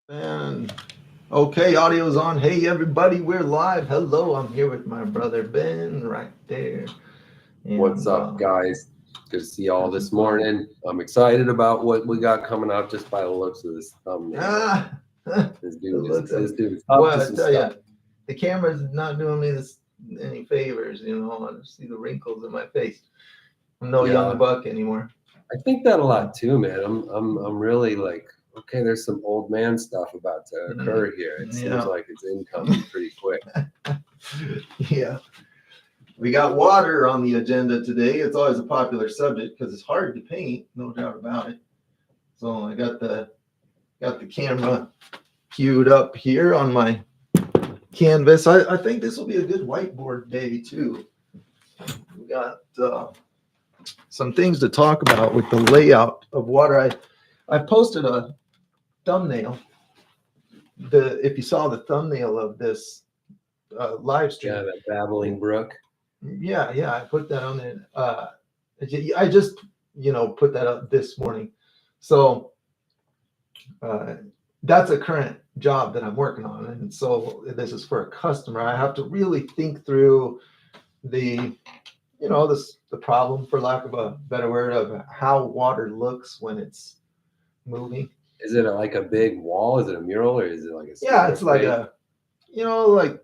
And okay, audio's on. Hey everybody, we're live. Hello, I'm here with my brother Ben right there. What's And up, guys? Good to see y'all this morning. I'm excited about what we got coming out just by the looks of this thumbnail. This dude is up well, to I some tell you, stuff. the camera's not doing me any favors. I just see the wrinkles in my face. I'm no young Yeah, buck anymore. I think that a lot too, man. I'm really like, okay, there's some old man stuff about to occur here. It seems like it's incoming pretty quick. Yeah. We got water on the agenda today. It's always a popular subject because it's hard to paint, no doubt about it. So I got the camera queued up here on my canvas. I think this will be a good whiteboard day too. We got some things to talk about with the layout of water. I posted a thumbnail. If you saw the thumbnail of this live stream, Yeah, that babbling brook. Yeah, I put that on there. I just put that up this morning. So that's a current job that I'm working on, and so this is for a customer. I have to really think through the the problem, for lack of a better word, of how water looks when it's moving. Is it like a big wall? Is it a mural or is it like a It's like like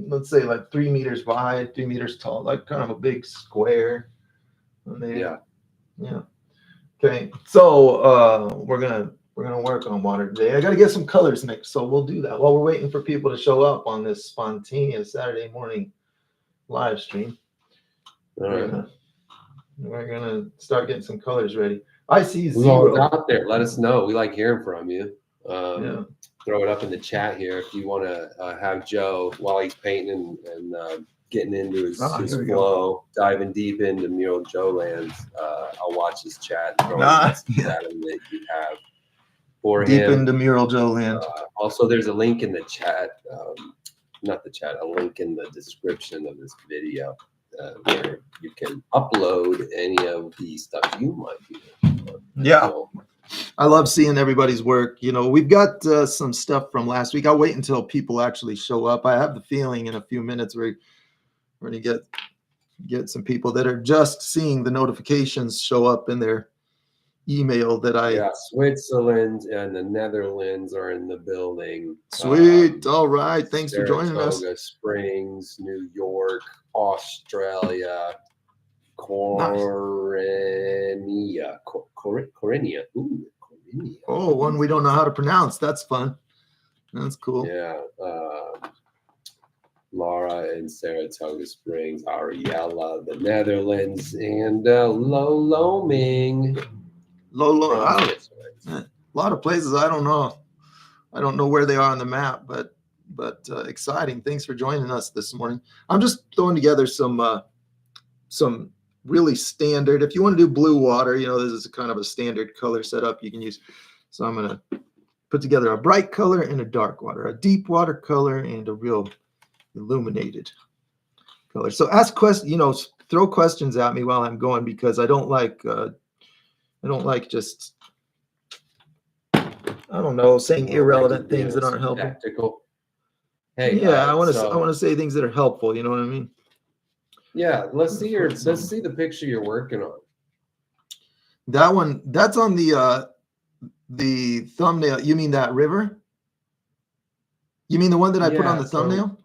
let's say like 3 meters wide, 3 meters tall, like kind of a big square. Yeah. Okay. So we're gonna work on water today. I gotta get some colors mixed, so we'll do that while we're waiting for people to show up on this spontaneous Saturday morning live stream. We're gonna start getting some colors ready. I see zero. Who's out there? Let us know. We like hearing from you. Throw it up in the chat here if you want to have Joe while he's painting and getting into his flow, diving deep into Mural Joe lands. I'll watch his chat and throw that you have for deep him. into Mural Joe land. Also, there's a link in the chat, not the chat, a link in the description of this video where you can upload any of the stuff you might be doing. Yeah. I love seeing everybody's work. We've got some stuff from last week. I'll wait until people actually show up. I have the feeling in a few minutes we're going to get some people that are just seeing the notifications show up in their email that Switzerland and the Netherlands are in the building. Sweet. All right. Thanks for joining us. Saratoga Springs, New York, Australia, Corenia. Corenia. Ooh, Corenia. Oh, one we don't know how to pronounce. That's fun. That's cool. Yeah. Laura in Saratoga Springs, Ariella, the Netherlands, and Loming. A lot of places I don't know. I don't know where they are on the map, but exciting. Thanks for joining us this morning. I'm just throwing together some really standard. If you want to do blue water, this is kind of a standard color setup you can use. So I'm going to put together a bright color and a dark water, a deep water color and a real illuminated color. So ask questions, throw questions at me while I'm going, because I don't like just, I don't know, saying irrelevant things that aren't helpful. Tactical. Hey, I want to say things that are helpful. You know what I mean? Yeah. Let's see the picture you're working on. That one, that's on the thumbnail. You mean that river? You mean the one that I put on the thumbnail?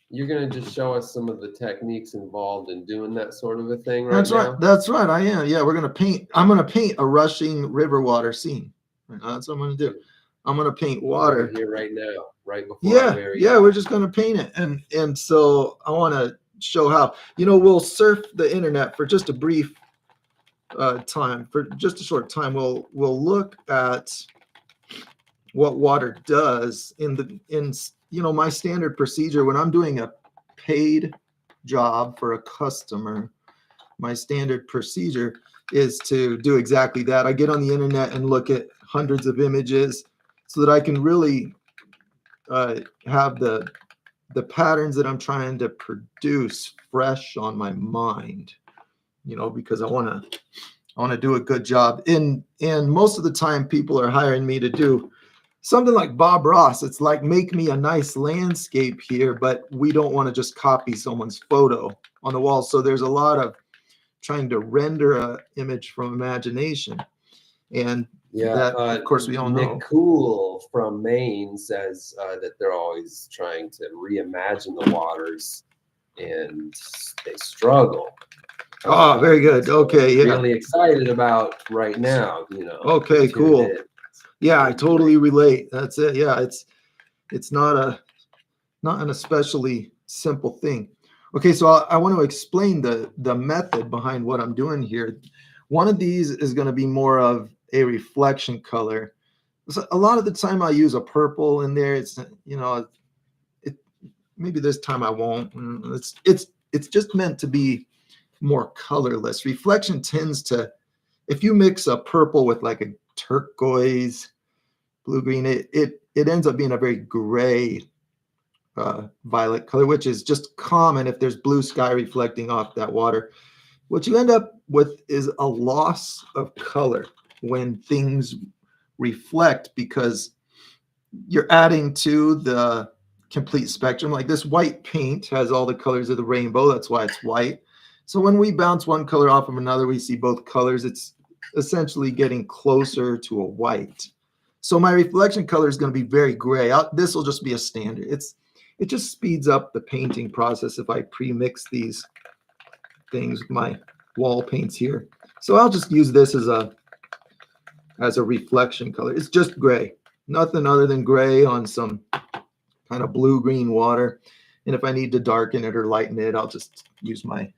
You're going to just show us some of the techniques involved in doing that sort of a thing That's right. That's right. I am. Yeah, we're going to paint. I'm going to paint a rushing river water scene. That's what I'm going to do. I'm going to paint water here right now, right before. We're just going to paint it. And so I want to show how, we'll surf the internet for just a brief time, for just a short time. We'll look at what water does in my standard procedure when I'm doing a paid job for a customer. My standard procedure is to do exactly that. I get on the internet and look at hundreds of images so that I can really have the patterns that I'm trying to produce fresh on my mind, because I want to do a good job. And most of the time people are hiring me to do something like Bob Ross. It's like, make me a nice landscape here, but we don't want to just copy someone's photo on the wall. So there's a lot of trying to render a image from imagination. And that, of course, we all know. Nick Cool from Maine says that they're always trying to reimagine the waters, and they struggle. Oh, very good. So okay, yeah. Really excited about right now, you know. Okay, cool. Yeah, I totally relate. That's it. Yeah, it's not an especially simple thing. Okay, so I want to explain the method behind what I'm doing here. One of these is going to be more of a reflection color. So a lot of the time I use a purple in there. It's, you know, maybe this time I won't. It's just meant to be more colorless. Reflection tends to, if you mix a purple with like a turquoise, blue green, it ends up being a very gray violet color, which is just common if there's blue sky reflecting off that water. What you end up with is a loss of color when things reflect, because you're adding to the complete spectrum. Like this white paint has all the colors of the rainbow. That's why it's white. So when we bounce one color off of another, we see both colors. It's essentially getting closer to a white. So my reflection color is going to be very gray. This will just be a standard. It just speeds up the painting process if I pre-mix these things with my wall paints here. So I'll just use this as a reflection color. It's just gray, nothing other than gray on some kind of blue-green water. And if I need to darken it or lighten it, I'll just use my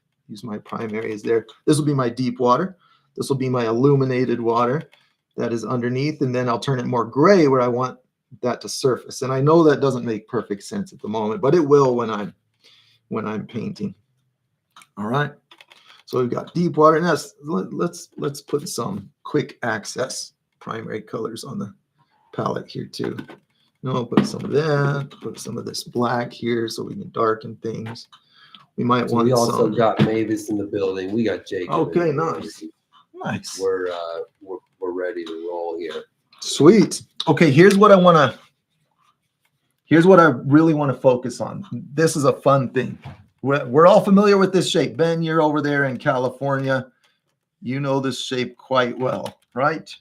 primaries there. This will be my deep water. This will be my illuminated water that is underneath, and then I'll turn it more gray where I want that to surface. And I know that doesn't make perfect sense at the moment, but it will when I'm painting. All right. So we've got deep water. Now let's put some quick access primary colors on the palette here too. No, put some of that. Put some of this black here so we can darken things. We might want. We also got Mavis in the building. We got Jacob. Okay, nice. Nice. We're ready to roll here. Sweet. Okay, here's what I really want to focus on. This is a fun thing. We're all familiar with this shape. Ben, you're over there in California. You know this shape quite well, right?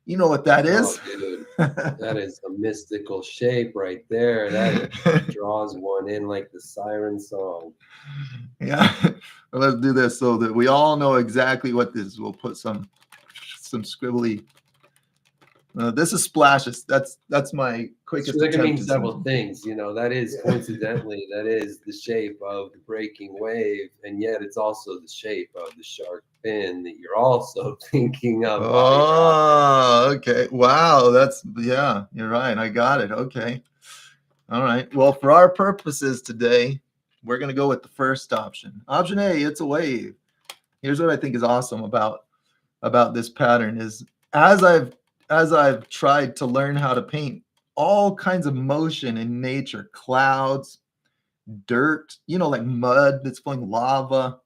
You know what that is? Oh, dude. That is a mystical shape right there. That draws one in like the siren song. Yeah. Well, let's do this so that we all know exactly what this is. We'll put some scribbly. This is splashes. That's my quickest. So that can mean several things. You know, that is coincidentally, that is the shape of the breaking wave, and yet it's also the shape of the shark fin that you're also thinking of. Oh, okay. Wow. Yeah, you're right. I got it. Okay. All right. Well, for our purposes today, we're going to go with the first option. Option A, it's a wave. Here's what I think is awesome about this pattern is as I've tried to learn how to paint all kinds of motion in nature, clouds, dirt, like mud that's flowing, lava.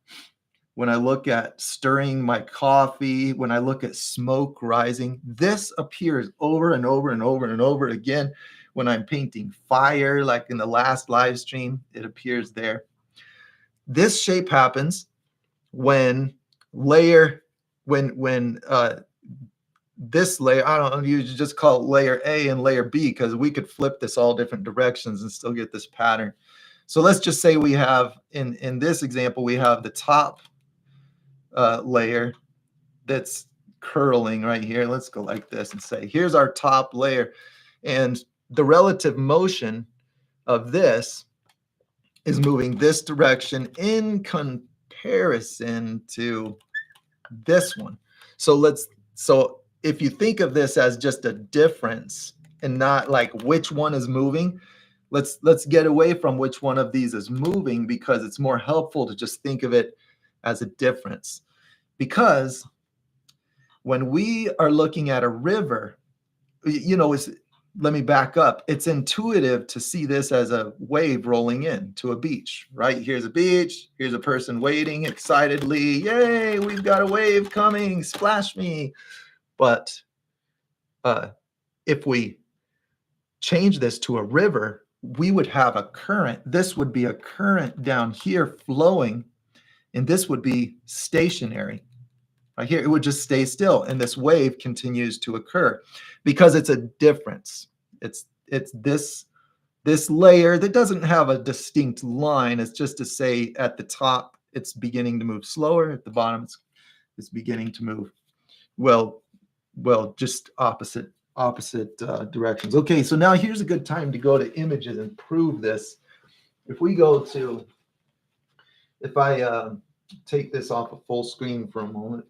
When I look at stirring my coffee, when I look at smoke rising, this appears over and over and over and over again. When I'm painting fire, like in the last live stream, it appears there. This shape happens when this layer, I don't know, you just call it layer A and layer B, because we could flip this all different directions and still get this pattern. So let's just say we have, in this example, we have the top layer that's curling right here. Let's go like this and say, here's our top layer. And the relative motion of this is moving this direction in comparison to this one. So if you think of this as just a difference and not like which one is moving, let's get away from which one of these is moving, because it's more helpful to just think of it as a difference. Because when we are looking at a river, let me back up. It's intuitive to see this as a wave rolling in to a beach, right? Here's a beach. Here's a person waiting excitedly. Yay, we've got a wave coming. Splash me. But if we change this to a river, we would have a current. This would be a current down here flowing, and this would be stationary. Right here, it would just stay still, and this wave continues to occur because it's a difference. It's this layer that doesn't have a distinct line. It's just to say at the top, it's beginning to move slower. At the bottom, it's beginning to move well, just opposite directions. Okay, so now here's a good time to go to images and prove this. If we go to, if I take this off of full screen for a moment.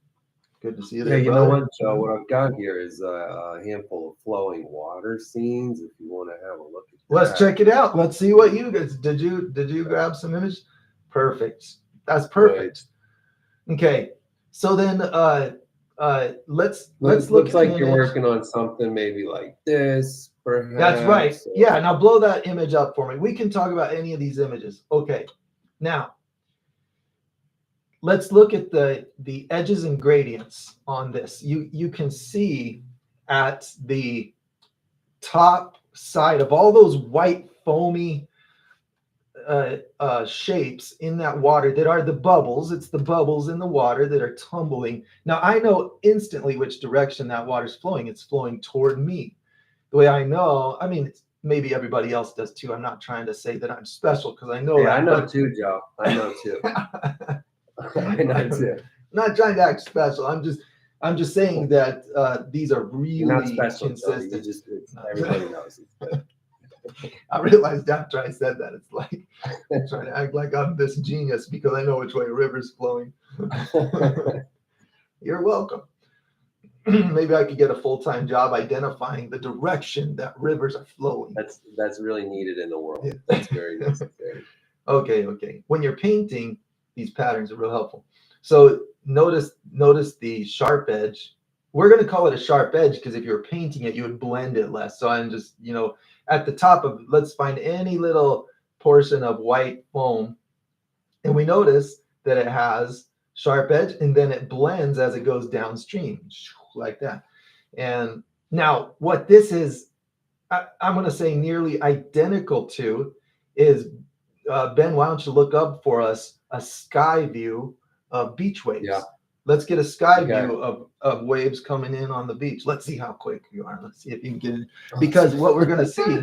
Good to see you there. Yeah, you know what, Joe? What I've got here is a handful of flowing water scenes. If you want to have a look at that. Let's check it out. Let's see what you guys did. You grab some images? Perfect. That's perfect. Right. Okay. So then let's look. Looks like you're working on something maybe like this, perhaps. That's right. Yeah. Now blow that image up for me. We can talk about any of these images. Okay. Now let's look at the edges and gradients on this. You can see at the top side of all those white foamy shapes in that water that are the bubbles. It's the bubbles in the water that are tumbling. Now I know instantly which direction that water's flowing. It's flowing toward me. The way I know, I mean, maybe everybody else does too. I'm not trying to say that I'm special because I know. Yeah, that, I know too, Joe. I know too. I know too. I'm not trying to act special. I'm just saying that these are really You're not special, consistent. Joe. Everybody knows it. I realized after I said that, it's like I'm trying to act like I'm this genius because I know which way a river's flowing. You're welcome. Maybe I could get a full-time job identifying the direction that rivers are flowing. That's really needed in the world. That's very necessary. Okay. When you're painting, these patterns are real helpful. So notice the sharp edge. We're going to call it a sharp edge because if you're painting it, you would blend it less. So I'm just, at the top of, let's find any little portion of white foam. And we notice that it has sharp edge and then it blends as it goes downstream like that. And now what this is, I'm going to say nearly identical to is, Ben, why don't you look up for us a sky view of beach waves? Yeah. Let's get a sky view of waves coming in on the beach. Let's see how quick you are. Let's see if you can get it. Because what we're going to see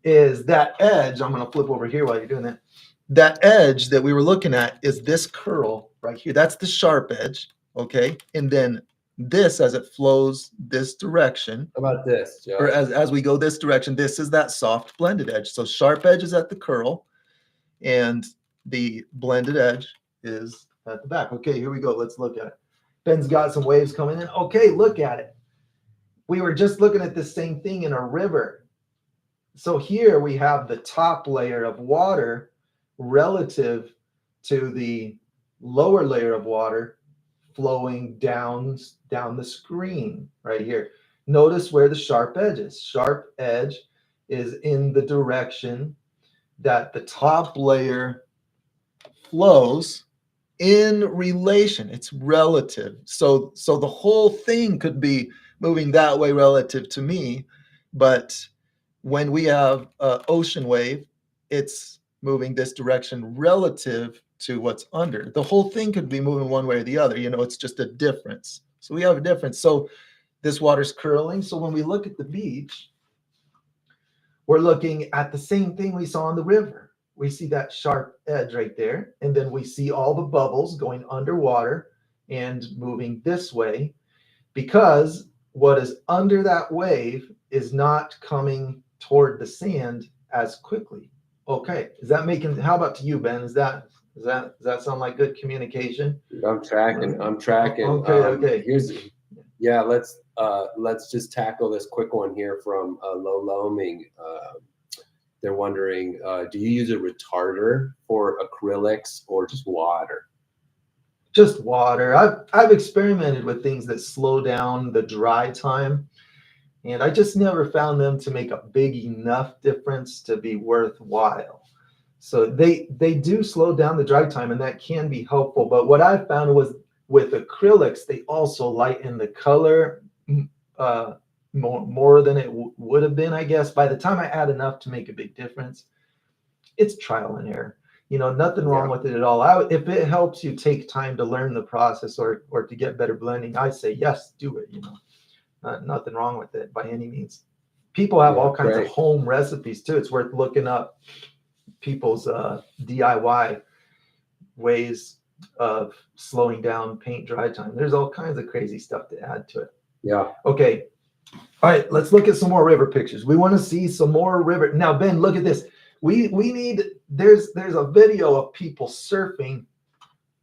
is that edge. I'm going to flip over here while you're doing that. That edge that we were looking at is this curl right here. That's the sharp edge. Okay. And then this, as it flows this direction. How about this, Joe? Or as we go this direction, this is that soft blended edge. So sharp edge is at the curl and the blended edge is at the back. Okay, here we go. Let's look at it. Ben's got some waves coming in. Okay, look at it. We were just looking at the same thing in a river. So here we have the top layer of water relative to the lower layer of water flowing down the screen right here. Notice where the sharp edge is. Sharp edge is in the direction that the top layer flows in relation. It's relative. So the whole thing could be moving that way relative to me, but when we have an ocean wave, it's moving this direction relative to what's under. The whole thing could be moving one way or the other. It's just a difference. So we have a difference. So this water's curling. So when we look at the beach, we're looking at the same thing we saw on the river. We see that sharp edge right there. And then we see all the bubbles going underwater and moving this way because what is under that wave is not coming toward the sand as quickly. Okay. Is that how about to you, Ben? Does that sound like good communication? I'm tracking. Okay. Let's just tackle this quick one here from Low Loaming. They're wondering, do you use a retarder for acrylics or just water? Just water. I've experimented with things that slow down the dry time, and I just never found them to make a big enough difference to be worthwhile. So they do slow down the dry time, and that can be helpful. But what I found was with acrylics, they also lighten the color more than it would have been, I guess. By the time I add enough to make a big difference, it's trial and error. Nothing wrong with it at all. If it helps you take time to learn the process or to get better blending, I say yes, do it. Nothing wrong with it by any means. People have all kinds of home recipes too. It's worth looking up people's DIY ways of slowing down paint dry time. There's all kinds of crazy stuff to add to it. Yeah. Okay. All right, let's look at some more river pictures. We want to see some more river. Now, Ben, look at this. We need, there's a video of people surfing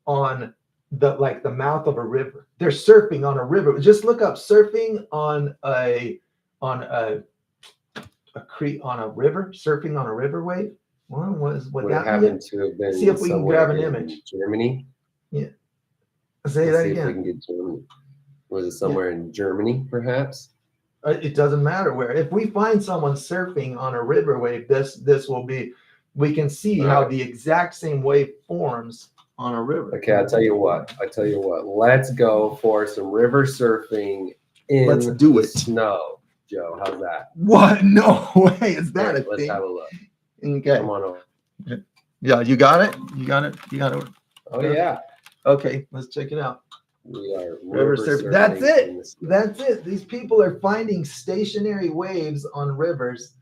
on the mouth of a river. They're surfing on a river. Just look up surfing on a creek, on a river, surfing on a river wave. Well, would that happen to have been? See if we can grab an image. Germany. Yeah. Say that again. If we can get Germany. Was it somewhere in Germany, perhaps? It doesn't matter where. If we find someone surfing on a river wave, this will be. We can see how the exact same wave forms on a river. Okay, I tell you what. Let's go for some river surfing in Let's do it. Snow, Joe. How's that? What? No way. Is that a thing? Let's have a look. Okay. Come on over. Yeah, you got it. You got it. Oh yeah. Okay, let's check it out. We are river surfing. That's it. That's it. These people are finding stationary waves on rivers,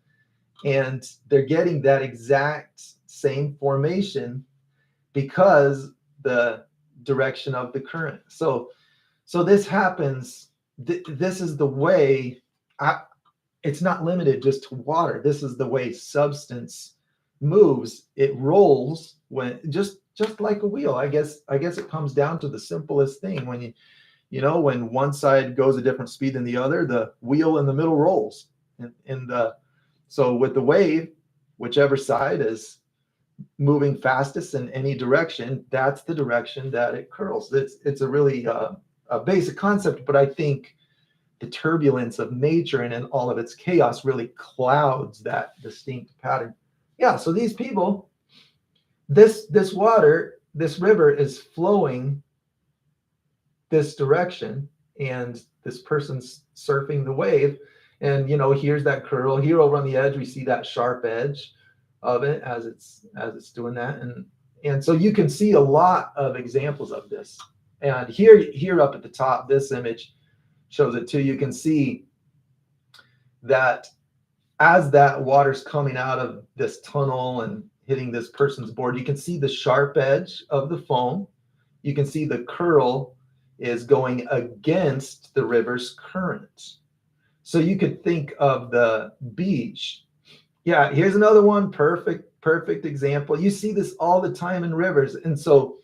and they're getting that exact same formation because the direction of the current. So this happens. This is the way. It's not limited just to water. This is the way substance moves. It rolls when just like a wheel. I guess it comes down to the simplest thing. When when one side goes a different speed than the other, the wheel in the middle rolls. So with the wave, whichever side is moving fastest in any direction, that's the direction that it curls. It's a really a basic concept, but I think the turbulence of nature and in all of its chaos really clouds that distinct pattern. Yeah, so these people, this water, this river is flowing this direction, and this person's surfing the wave, and here's that curl. Here over on the edge, we see that sharp edge of it as it's doing that, and so you can see a lot of examples of this. And here up at the top, this image shows it too. You can see that as that water's coming out of this tunnel and hitting this person's board, you can see the sharp edge of the foam. You can see the curl is going against the river's current. So you could think of the beach. Yeah, here's another one. Perfect example. You see this all the time in rivers. And so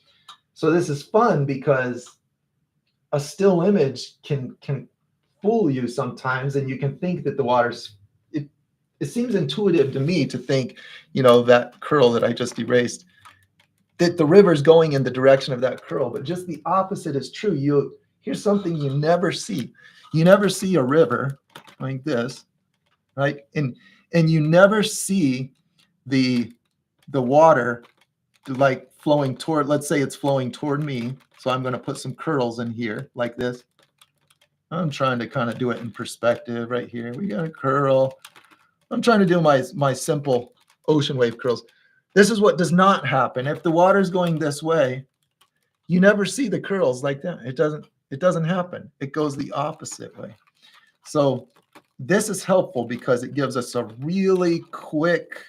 this is fun because a still image can fool you sometimes, and you can think that the water's, it seems intuitive to me to think, that curl that I just erased, that the river's going in the direction of that curl, but just the opposite is true. Here's something you never see. You never see a river like this, right? And you never see the water like flowing toward, let's say it's flowing toward me. So I'm going to put some curls in here like this. I'm trying to kind of do it in perspective right here. We got a curl. I'm trying to do my simple ocean wave curls. This is what does not happen. If the water's going this way, you never see the curls like that. It doesn't happen. It goes the opposite way. So this is helpful because it gives us a really quick,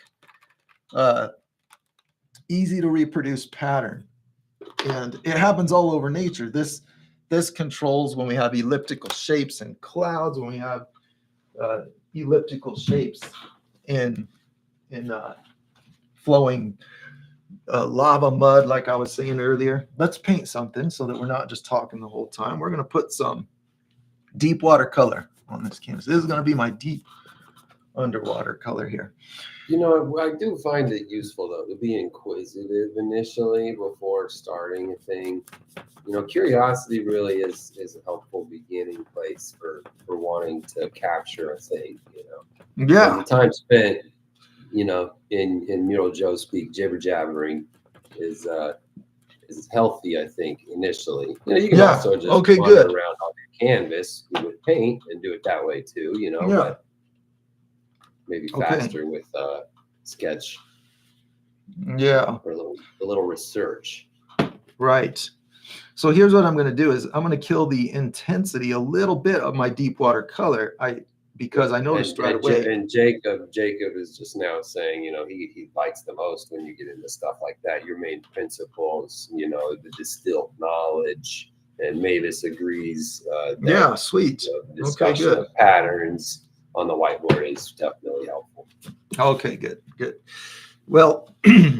easy to reproduce pattern. And it happens all over nature. This controls when we have elliptical shapes in clouds, when we have elliptical shapes in flowing lava mud, like I was saying earlier. Let's paint something so that we're not just talking the whole time. We're going to put some deep water color on this canvas. This is going to be my deep underwater color here. I do find it useful though to be inquisitive initially before starting a thing. Curiosity really is a helpful beginning place for wanting to capture a thing. Yeah. And the time spent, in mural Joe speak, jibber jabbering is healthy. I think initially, you can also just wander around all day canvas with paint and do it that way too, you know, but maybe faster with sketch. Yeah. Or a little research. Right. So here's what I'm going to do is I'm going to kill the intensity a little bit of my deep water color. Because I noticed right away. And Jacob is just now saying, you know, he likes the most when you get into stuff like that. Your main principles, you know, the distilled knowledge, and Mavis agrees. Yeah, sweet. The discussion of patterns on the whiteboard is definitely helpful. Okay, good. Well,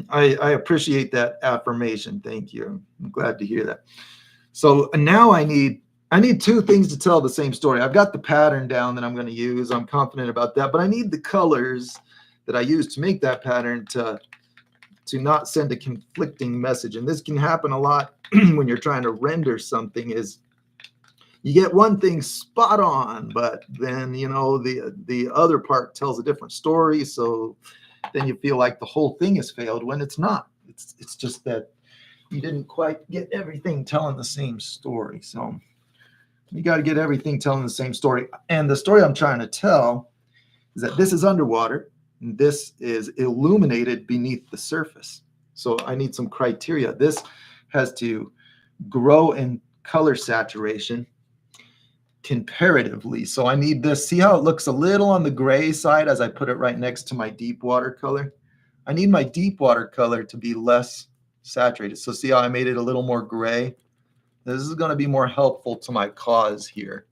I appreciate that affirmation. Thank you. I'm glad to hear that. So now I need two things to tell the same story. I've got the pattern down that I'm going to use. I'm confident about that, but I need the colors that I use to make that pattern to not send a conflicting message. And this can happen a lot when you're trying to render something, is you get one thing spot on, but then, you know, the other part tells a different story. So then you feel like the whole thing has failed when it's not. It's just that you didn't quite get everything telling the same story. So you got to get everything telling the same story. And the story I'm trying to tell is that this is underwater and this is illuminated beneath the surface. So I need some criteria. This has to grow in color saturation comparatively. So I need this. See how it looks a little on the gray side as I put it right next to my deep water color? I need my deep water color to be less saturated. So see how I made it a little more gray? This is going to be more helpful to my cause here.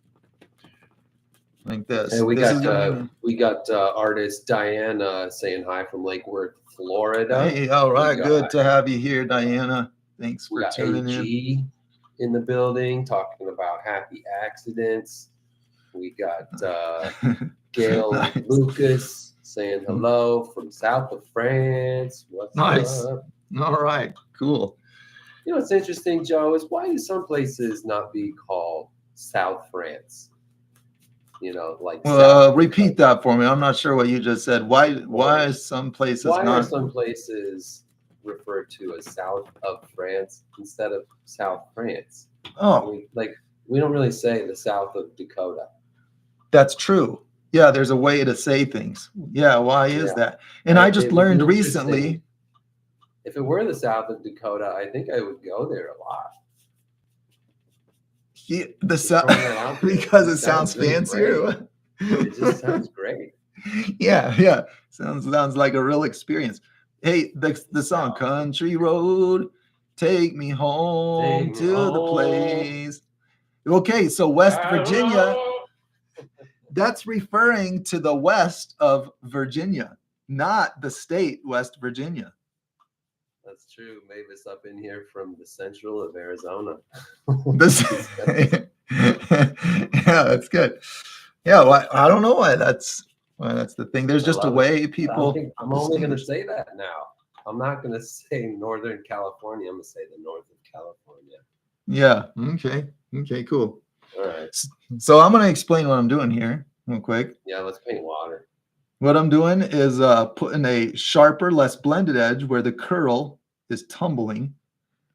Like this. And we got artist Diana saying hi from Lake Worth, Florida. Hey, all right. Good to have you here, Diana. Thanks for tuning in the building talking about happy accidents. We got Gail Lucas saying hello from south of France. What's up? All right, cool. You know what's interesting, Joe, is why do some places not be called South France? You know, like repeat that for me. I'm not sure what you just said. Why is some places are some places referred to as south of France instead of South France? Oh, we don't really say the south of Dakota. That's true. Yeah, there's a way to say things. Yeah, why is that? And I just learned recently. If it were the south of Dakota, I think I would go there a lot. The south, because it sounds fancier. It just sounds great. Yeah. Sounds like a real experience. Hey, the song "Country Road, Take Me Home to the Place." Okay, so West Virginia. That's referring to the west of Virginia, not the state West Virginia. That's true. Mavis up in here from the central of Arizona. Yeah, that's good. Yeah, well, I don't know why that's the thing. There's just a way people. I'm only going to say that now. I'm not going to say Northern California. I'm going to say the north of California. Yeah. Okay. Cool. All right. So I'm going to explain what I'm doing here real quick. Yeah, let's paint water. What I'm doing is putting a sharper, less blended edge where the curl is tumbling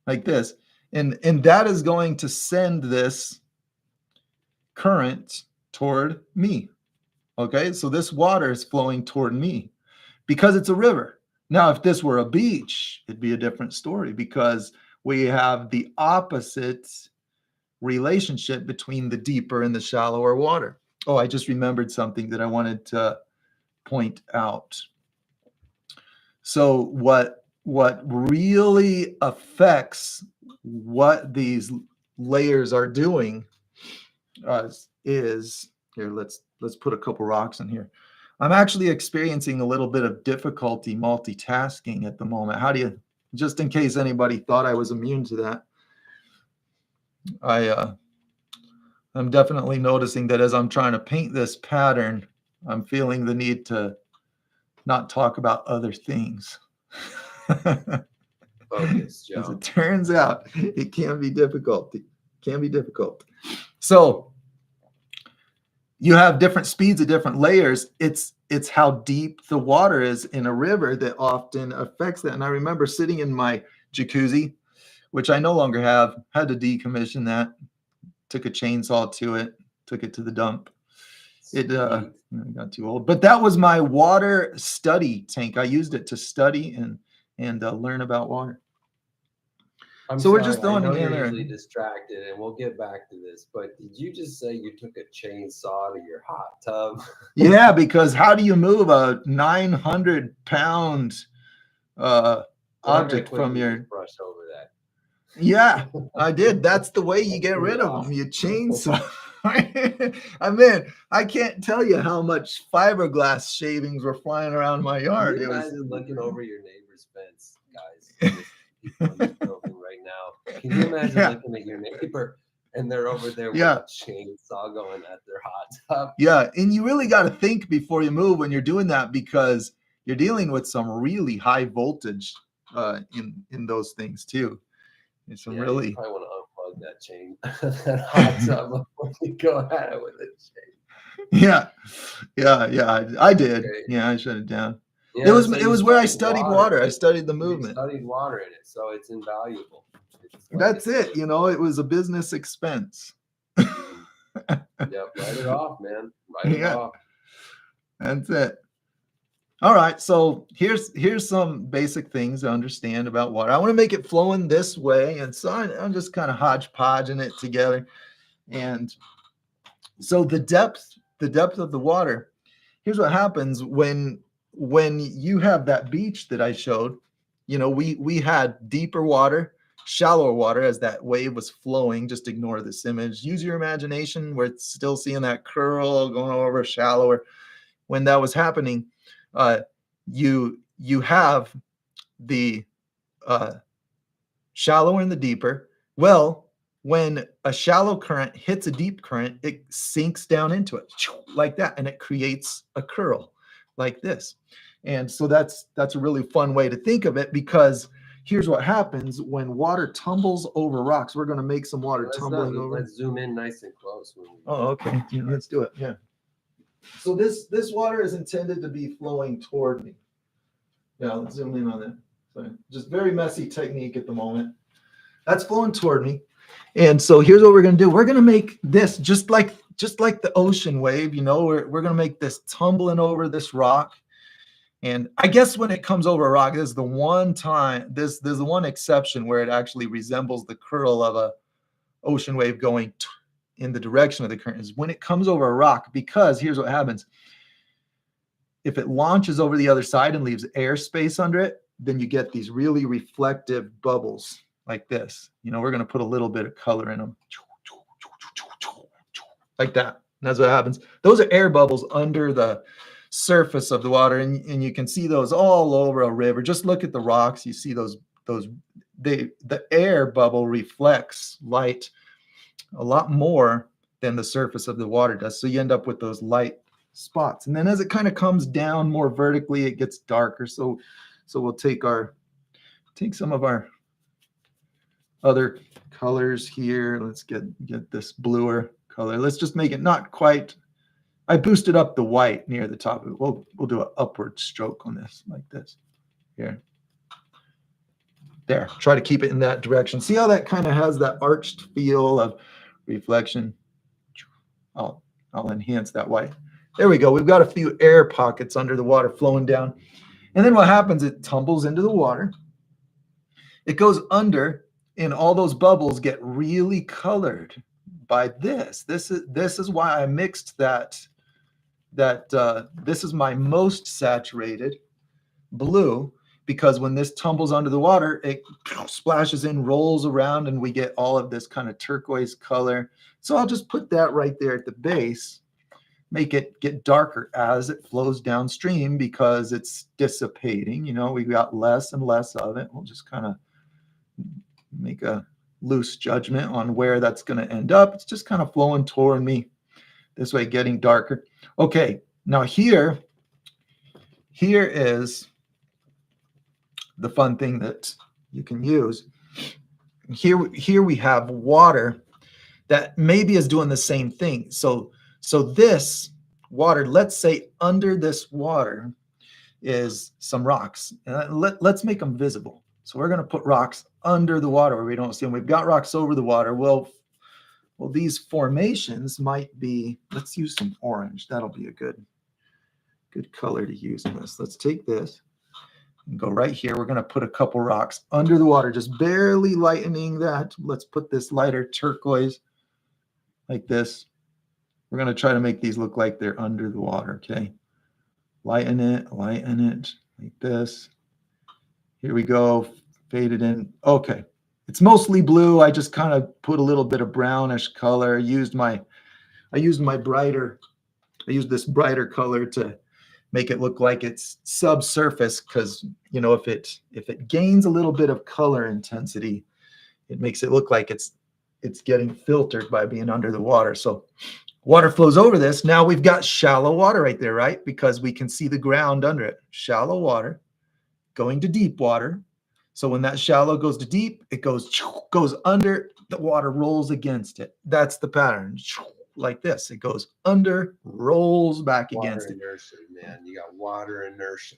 like this. And that is going to send this current toward me. Okay, so this water is flowing toward me because it's a river. Now, if this were a beach, it'd be a different story because we have the opposite relationship between the deeper and the shallower water. Oh, I just remembered something that I wanted to point out. So what really affects what these layers are doing is here. Let's put a couple rocks in here. I'm actually experiencing a little bit of difficulty multitasking at the moment. How do you, just in case anybody thought I was immune to that, I'm definitely noticing that as I'm trying to paint this pattern, I'm feeling the need to not talk about other things. Focus, Joe. As it turns out, it can be difficult. So you have different speeds of different layers. It's how deep the water is in a river that often affects that. And I remember sitting in my jacuzzi, which I no longer have, had to decommission that. took a chainsaw to it, took it to the dump. It got too old. But that was my water study tank. I used it to study and learn about water. So we're just throwing it in there. Usually distracted, and we'll get back to this. But did you just say you took a chainsaw to your hot tub? Yeah, because how do you move a 900-pound object from your brush over that? Yeah, I did. That's the way you get rid of them. You chainsaw. I mean, I can't tell you how much fiberglass shavings were flying around my yard. Can you imagine looking over your neighbor's fence, guys? People in this building right now. Can you imagine looking at your neighbor and they're over there with a chainsaw going at their hot tub? Yeah, and you really got to think before you move when you're doing that, because you're dealing with some really high voltage in those things too. It's some really. You probably want to unplug that chain, that hot tub before you go at it with a chain. Yeah, I did. Okay. Yeah, I shut it down. Yeah, it was where I studied water. I studied the movement. You studied water in it, so it's invaluable. That's it. You know, it was a business expense. Yep, write it off, man. Write it off. That's it. All right, so here's some basic things to understand about water. I want to make it flowing this way, and so I'm just kind of hodgepodging it together. And so the depth of the water. Here's what happens when you have that beach that I showed. You know, we had deeper water, shallower water as that wave was flowing. Just ignore this image. Use your imagination. We're still seeing that curl going over shallower. When that was happening, you have the shallower and the deeper. Well, when a shallow current hits a deep current, it sinks down into it like that, and it creates a curl like this. And so that's a really fun way to think of it, because here's what happens when water tumbles over rocks. We're going to make some water tumbling over. Let's zoom in nice and close. Oh, okay. Yeah, let's do it. Yeah. So this water is intended to be flowing toward me. Yeah, let's zoom in on that. So just very messy technique at the moment. That's flowing toward me. And so here's what we're going to do. We're going to make this just like the ocean wave, you know, we're going to make this tumbling over this rock. And I guess when it comes over a rock, this is the one time, there's the one exception where it actually resembles the curl of a ocean wave going in the direction of the current, is when it comes over a rock, because here's what happens. If it launches over the other side and leaves airspace under it, then you get these really reflective bubbles like this. You know, we're going to put a little bit of color in them. Like that. And that's what happens. Those are air bubbles under the surface of the water, and you can see those all over a river. Just look at the rocks. You see the air bubble reflects light a lot more than the surface of the water does. So you end up with those light spots. And then as it kind of comes down more vertically, it gets darker. So we'll take some of our other colors here. Let's get this bluer color. Let's just make it not quite. I boosted up the white near the top of it. We'll do an upward stroke on this like this. Here. There. Try to keep it in that direction. See how that kind of has that arched feel of reflection? I'll enhance that white. There we go. We've got a few air pockets under the water flowing down. And then what happens, it tumbles into the water. It goes under, and all those bubbles get really colored by this. This is why I mixed that this is my most saturated blue, because when this tumbles under the water, it splashes in, rolls around, and we get all of this kind of turquoise color. So I'll just put that right there at the base, make it get darker as it flows downstream, because it's dissipating. You know, we got less and less of it. We'll just kind of make a loose judgment on where that's going to end up. It's just kind of flowing toward me this way, getting darker. Okay, now here is the fun thing that you can use. Here we have water that maybe is doing the same thing. So this water, let's say under this water is some rocks. And let's make them visible. So we're going to put rocks under the water where we don't see them. We've got rocks over the water. Well, Well, these formations might be, let's use some orange. That'll be a good color to use in this. Let's take this and go right here. We're going to put a couple rocks under the water, just barely lightening that. Let's put this lighter turquoise like this. We're going to try to make these look like they're under the water, okay? Lighten it like this. Here we go, fade it in. Okay, it's mostly blue. I just kind of put a little bit of brownish color. I used this brighter color to make it look like it's subsurface, because you know, if it gains a little bit of color intensity, it makes it look like it's getting filtered by being under the water. So water flows over this. Now we've got shallow water right there, right? Because we can see the ground under it. Shallow water going to deep water. So when that shallow goes to deep, it goes under, the water rolls against it. That's the pattern. Like this. It goes under, rolls back against it. Inertia, man. You got water inertia.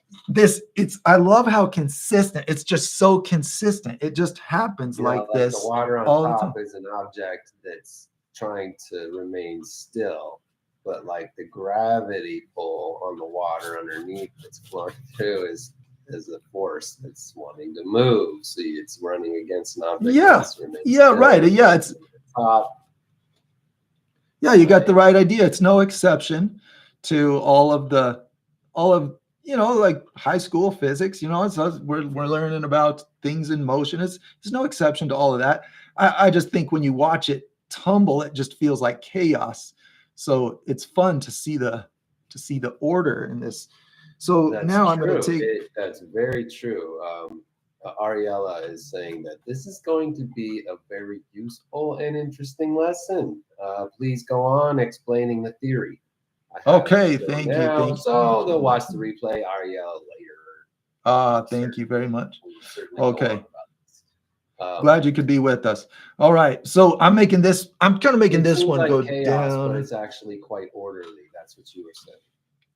I love how consistent. It's just so consistent. It just happens like this. The water on top is an object that's trying to remain still, but like the gravity pull on the water underneath that's flowing through is a force that's wanting to move. So it's running against an object. Right. Yeah, it's top. Yeah, you got the right idea. It's no exception to all of like high school physics. We're learning about things in motion. There's no exception to all of that. I just think when you watch it tumble, it just feels like chaos. So it's fun to see the order in this. So now I'm going to take. That's very true. Ariella is saying that this is going to be a very useful and interesting lesson. Please go on explaining the theory. Okay, thank you. So they'll watch the replay, Ariella, later. Thank you very much. Okay. Glad you could be with us. All right. So I'm kind of making this one go chaos, down. But it's actually quite orderly. That's what you were saying.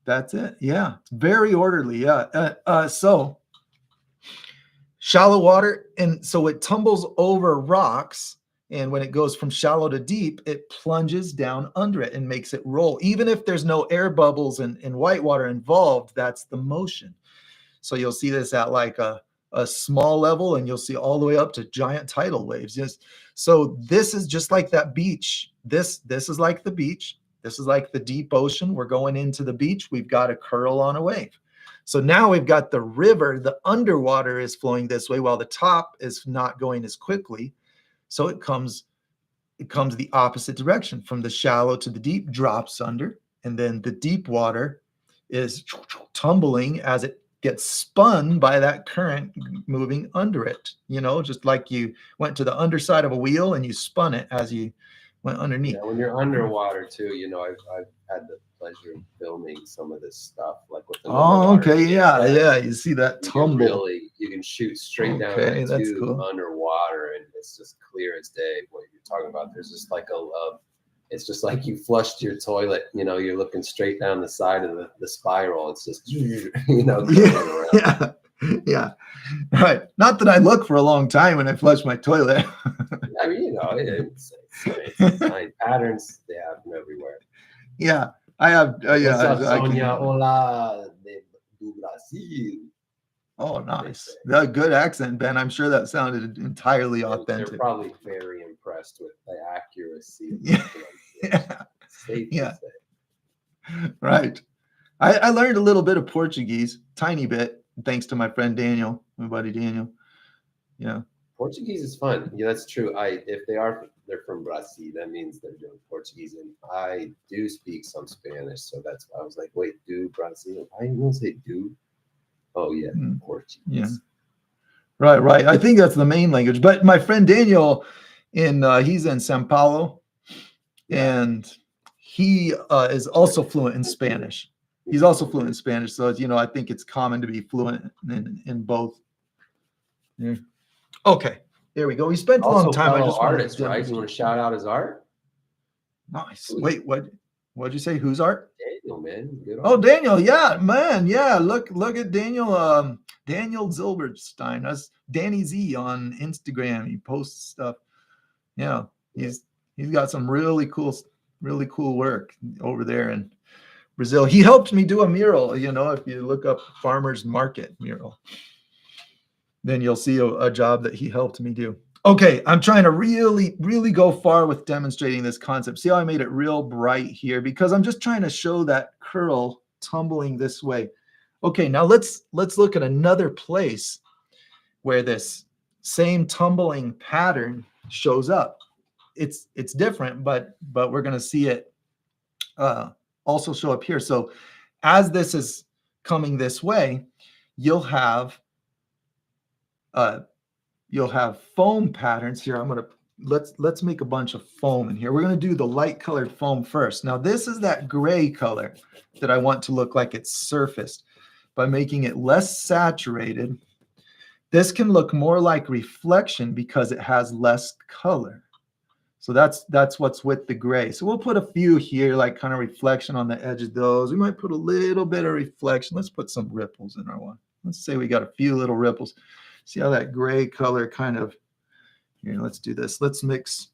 That's it. Yeah. It's very orderly. Yeah. So shallow water. And so it tumbles over rocks. And when it goes from shallow to deep, it plunges down under it and makes it roll. Even if there's no air bubbles and white water involved, that's the motion. So you'll see this at like a small level, and you'll see all the way up to giant tidal waves. Yes. So this is just like that beach. This is like the beach. This is like the deep ocean. We're going into the beach. We've got a curl on a wave. So now we've got the river. The underwater is flowing this way while the top is not going as quickly. So it comes the opposite direction. From the shallow to the deep, drops under, and then the deep water is tumbling as it gets spun by that current moving under it. Just like you went to the underside of a wheel and you spun it as you went underneath. Yeah, when you're underwater too, I've had the pleasure of filming some of this stuff, like with the okay, yeah. You see that tumble. You can shoot straight down the tube underwater, and it's just clear as day. What you're talking about, there's just like it's just like you flushed your toilet. You're looking straight down the side of the spiral. It's just Yeah. Right. Not that I look for a long time when I flush my toilet. I mean, it's patterns they happen everywhere. Yeah, I have. Sonia, hola do Brasil. Oh, nice. Good accent, Ben. I'm sure that sounded entirely authentic. They're probably very impressed with the accuracy. Yeah. Right. I learned a little bit of Portuguese, tiny bit, thanks to my friend Daniel, my buddy Daniel. Yeah. Portuguese is fun. Yeah, that's true. If they're from Brazil, that means they're doing Portuguese, and I do speak some Spanish, so that's why I was like, wait, do Brazil? I didn't say do. Oh yeah, Portuguese. Yeah. Right. I think that's the main language. But my friend Daniel, he's in São Paulo, and he is also fluent in Spanish. He's also fluent in Spanish, so I think it's common to be fluent in both. Yeah. Okay, there we go. We spent a long time. I just artist, right? You want to shout out his art? Nice. Wait, what'd you say? Whose art? Daniel, man. Daniel, yeah, man, yeah. Look at Daniel. Daniel Zilberstein. That's Danny Z on Instagram. He posts stuff. Yeah, he's He's got some really cool work over there in Brazil. He helped me do a mural. You know, if you look up farmers market mural, then you'll see a job that he helped me do. Okay, I'm trying to really go far with demonstrating this concept. See how I made it real bright here? Because I'm just trying to show that curl tumbling this way. Okay, now let's look at another place where this same tumbling pattern shows up. It's different, but we're going to see it also show up here. So as this is coming this way, you'll have foam patterns here. Let's make a bunch of foam in here. We're going to do the light colored foam first. Now this is that gray color that I want to look like it's surfaced. By making it less saturated, this can look more like reflection because it has less color. So that's what's with the gray. So we'll put a few here, like kind of reflection on the edge of those. We might put a little bit of reflection. Let's put some ripples in our one. Let's say we got a few little ripples. See how that gray color kind of, here, let's do this. Let's mix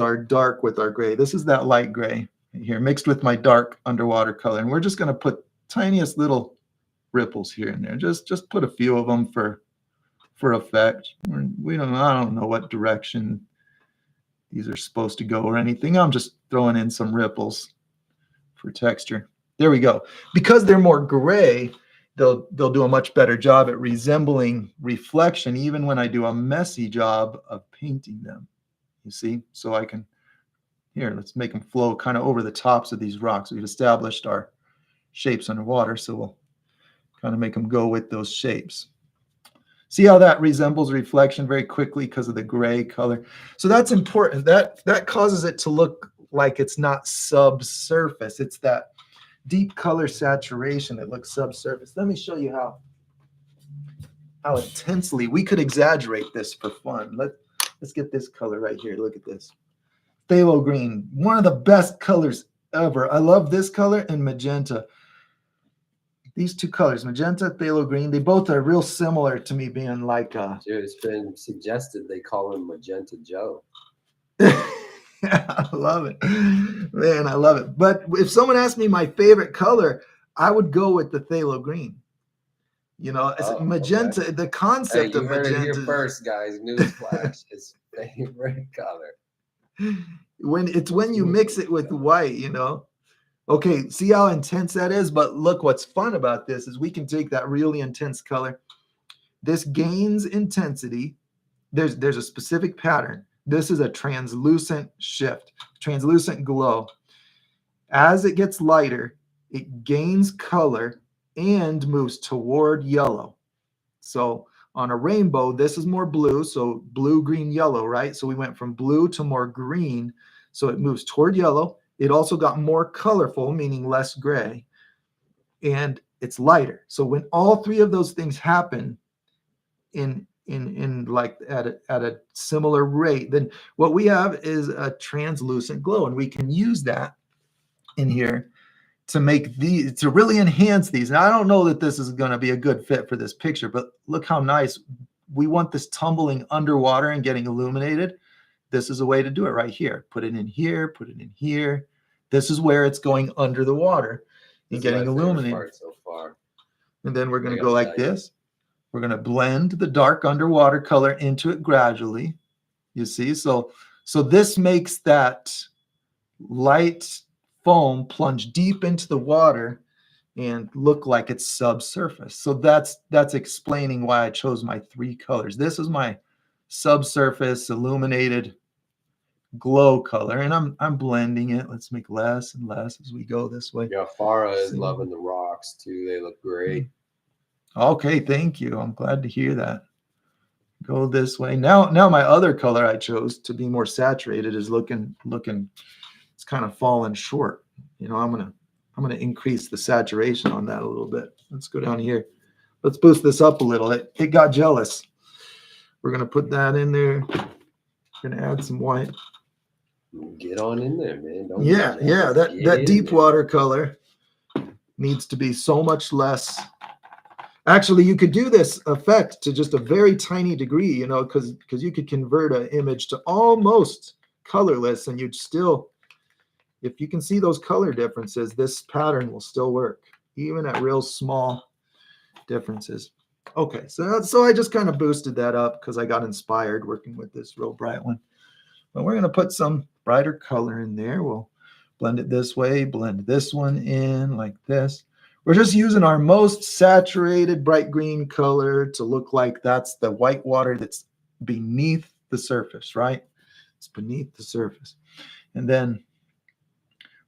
our dark with our gray. This is that light gray here mixed with my dark underwater color. And we're just going to put tiniest little ripples here and there. Just put a few of them for effect. I don't know what direction these are supposed to go or anything. I'm just throwing in some ripples for texture. There we go. Because they're more gray, they'll do a much better job at resembling reflection, even when I do a messy job of painting them. You see? So I can, here, let's make them flow kind of over the tops of these rocks. We've established our shapes underwater, so we'll kind of make them go with those shapes. See how that resembles reflection very quickly because of the gray color. So that's important. That causes it to look like it's not subsurface. It's that deep color saturation that looks subsurface. Let me show you how intensely we could exaggerate this for fun. Let's get this color right here. Look at this. Phthalo green, one of the best colors ever. I love this color and magenta. These two colors, magenta, phthalo green, they both are real similar to me being like Dude, it's been suggested they call him Magenta Joe. I love it. Man, I love it. But if someone asked me my favorite color, I would go with the phthalo green. You know, magenta, okay. The concept of magenta. You heard it here first, guys. Newsflash, his favorite color. When you mix it with white, you know. Okay, see how intense that is? But look, what's fun about this is we can take that really intense color. This gains intensity. There's a specific pattern. This is a translucent shift, translucent glow. As it gets lighter, it gains color and moves toward yellow. So on a rainbow, this is more blue. So blue, green, yellow, right? So we went from blue to more green. So it moves toward yellow. It also got more colorful, meaning less gray, and it's lighter. So when all three of those things happen in like at a similar rate, then what we have is a translucent glow, and we can use that in here to make these, to really enhance these. And I don't know that this is going to be a good fit for this picture, but look how nice. We want this tumbling underwater and getting illuminated. This is a way to do it right here. Put it in here, put it in here. This is where it's going under the water and getting illuminated. So far. And then we're going to go like this. We're going to blend the dark underwater color into it gradually. You see? So this makes that light foam plunge deep into the water and look like it's subsurface. So that's explaining why I chose my three colors. This is my subsurface illuminated glow color, and I'm blending it. Let's make less and less as we go this way. Yeah, Farah is loving the rocks too. They look great. Okay, thank you. I'm glad to hear that. Go this way. Now my other color I chose to be more saturated is looking it's kind of falling short. You know, I'm gonna increase the saturation on that a little bit. Let's go down here. Let's boost this up a little. It got jealous. We're gonna put that in there. We're gonna add some white. Get on in there, man. That deep water color needs to be so much less Actually, you could do this effect to just a very tiny degree, you know, because you could convert an image to almost colorless, and you'd still, if you can see those color differences, this pattern will still work, even at real small differences. Okay, so I just kind of boosted that up because I got inspired working with this real bright one. But we're going to put some brighter color in there. We'll blend it this way, blend this one in like this. We're just using our most saturated bright green color to look like that's the white water that's beneath the surface, right? It's beneath the surface. And then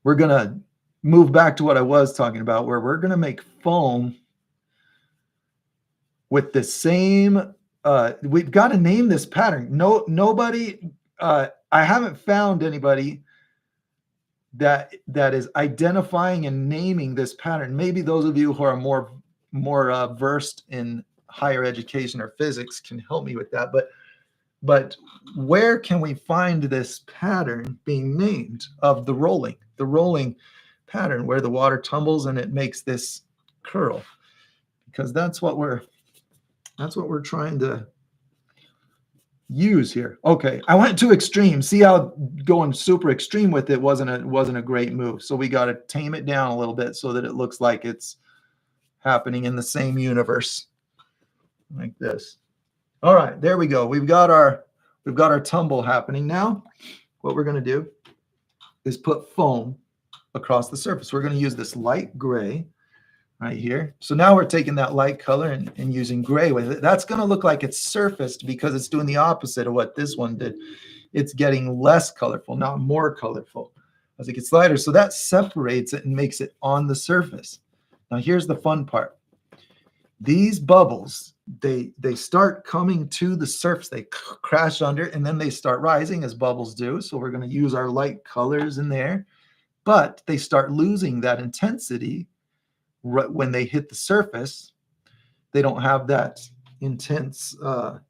we're going to move back to what I was talking about, where we're going to make foam with the same, we've got to name this pattern. Nobody, I haven't found anybody that is identifying and naming this pattern. Maybe those of you who are more versed in higher education or physics can help me with that. But where can we find this pattern being named of the rolling pattern where the water tumbles and it makes this curl? Because that's what we're trying to use here. Okay, I went too extreme. See how going super extreme with it wasn't a great move. So we got to tame it down a little bit so that it looks like it's happening in the same universe, like this. All right, there we go. We've got our tumble happening now. What we're going to do is put foam across the surface. We're going to use this light gray right here. So now we're taking that light color and using gray with it. That's going to look like it's surfaced because it's doing the opposite of what this one did. It's getting less colorful, not more colorful as it gets lighter. So that separates it and makes it on the surface. Now here's the fun part. These bubbles, they start coming to the surface. They crash under and then they start rising as bubbles do. So we're going to use our light colors in there, but they start losing that intensity when they hit the surface. They don't have that intense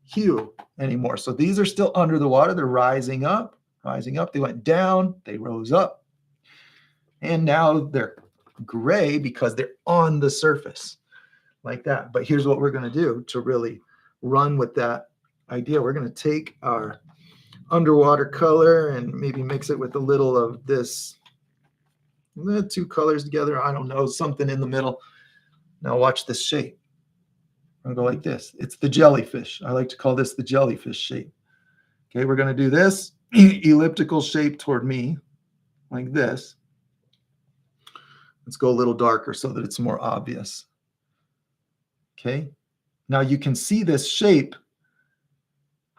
hue anymore. So these are still under the water. They're rising up. They went down, they rose up. And now they're gray because they're on the surface like that. But here's what we're going to do to really run with that idea. We're going to take our underwater color and maybe mix it with a little of this, the two colors together. I don't know, something in the middle. Now watch this shape. I'm going to go like this. It's the jellyfish. I like to call this the jellyfish shape. Okay, we're going to do this elliptical shape toward me like this. Let's go a little darker so that it's more obvious. Okay, now you can see this shape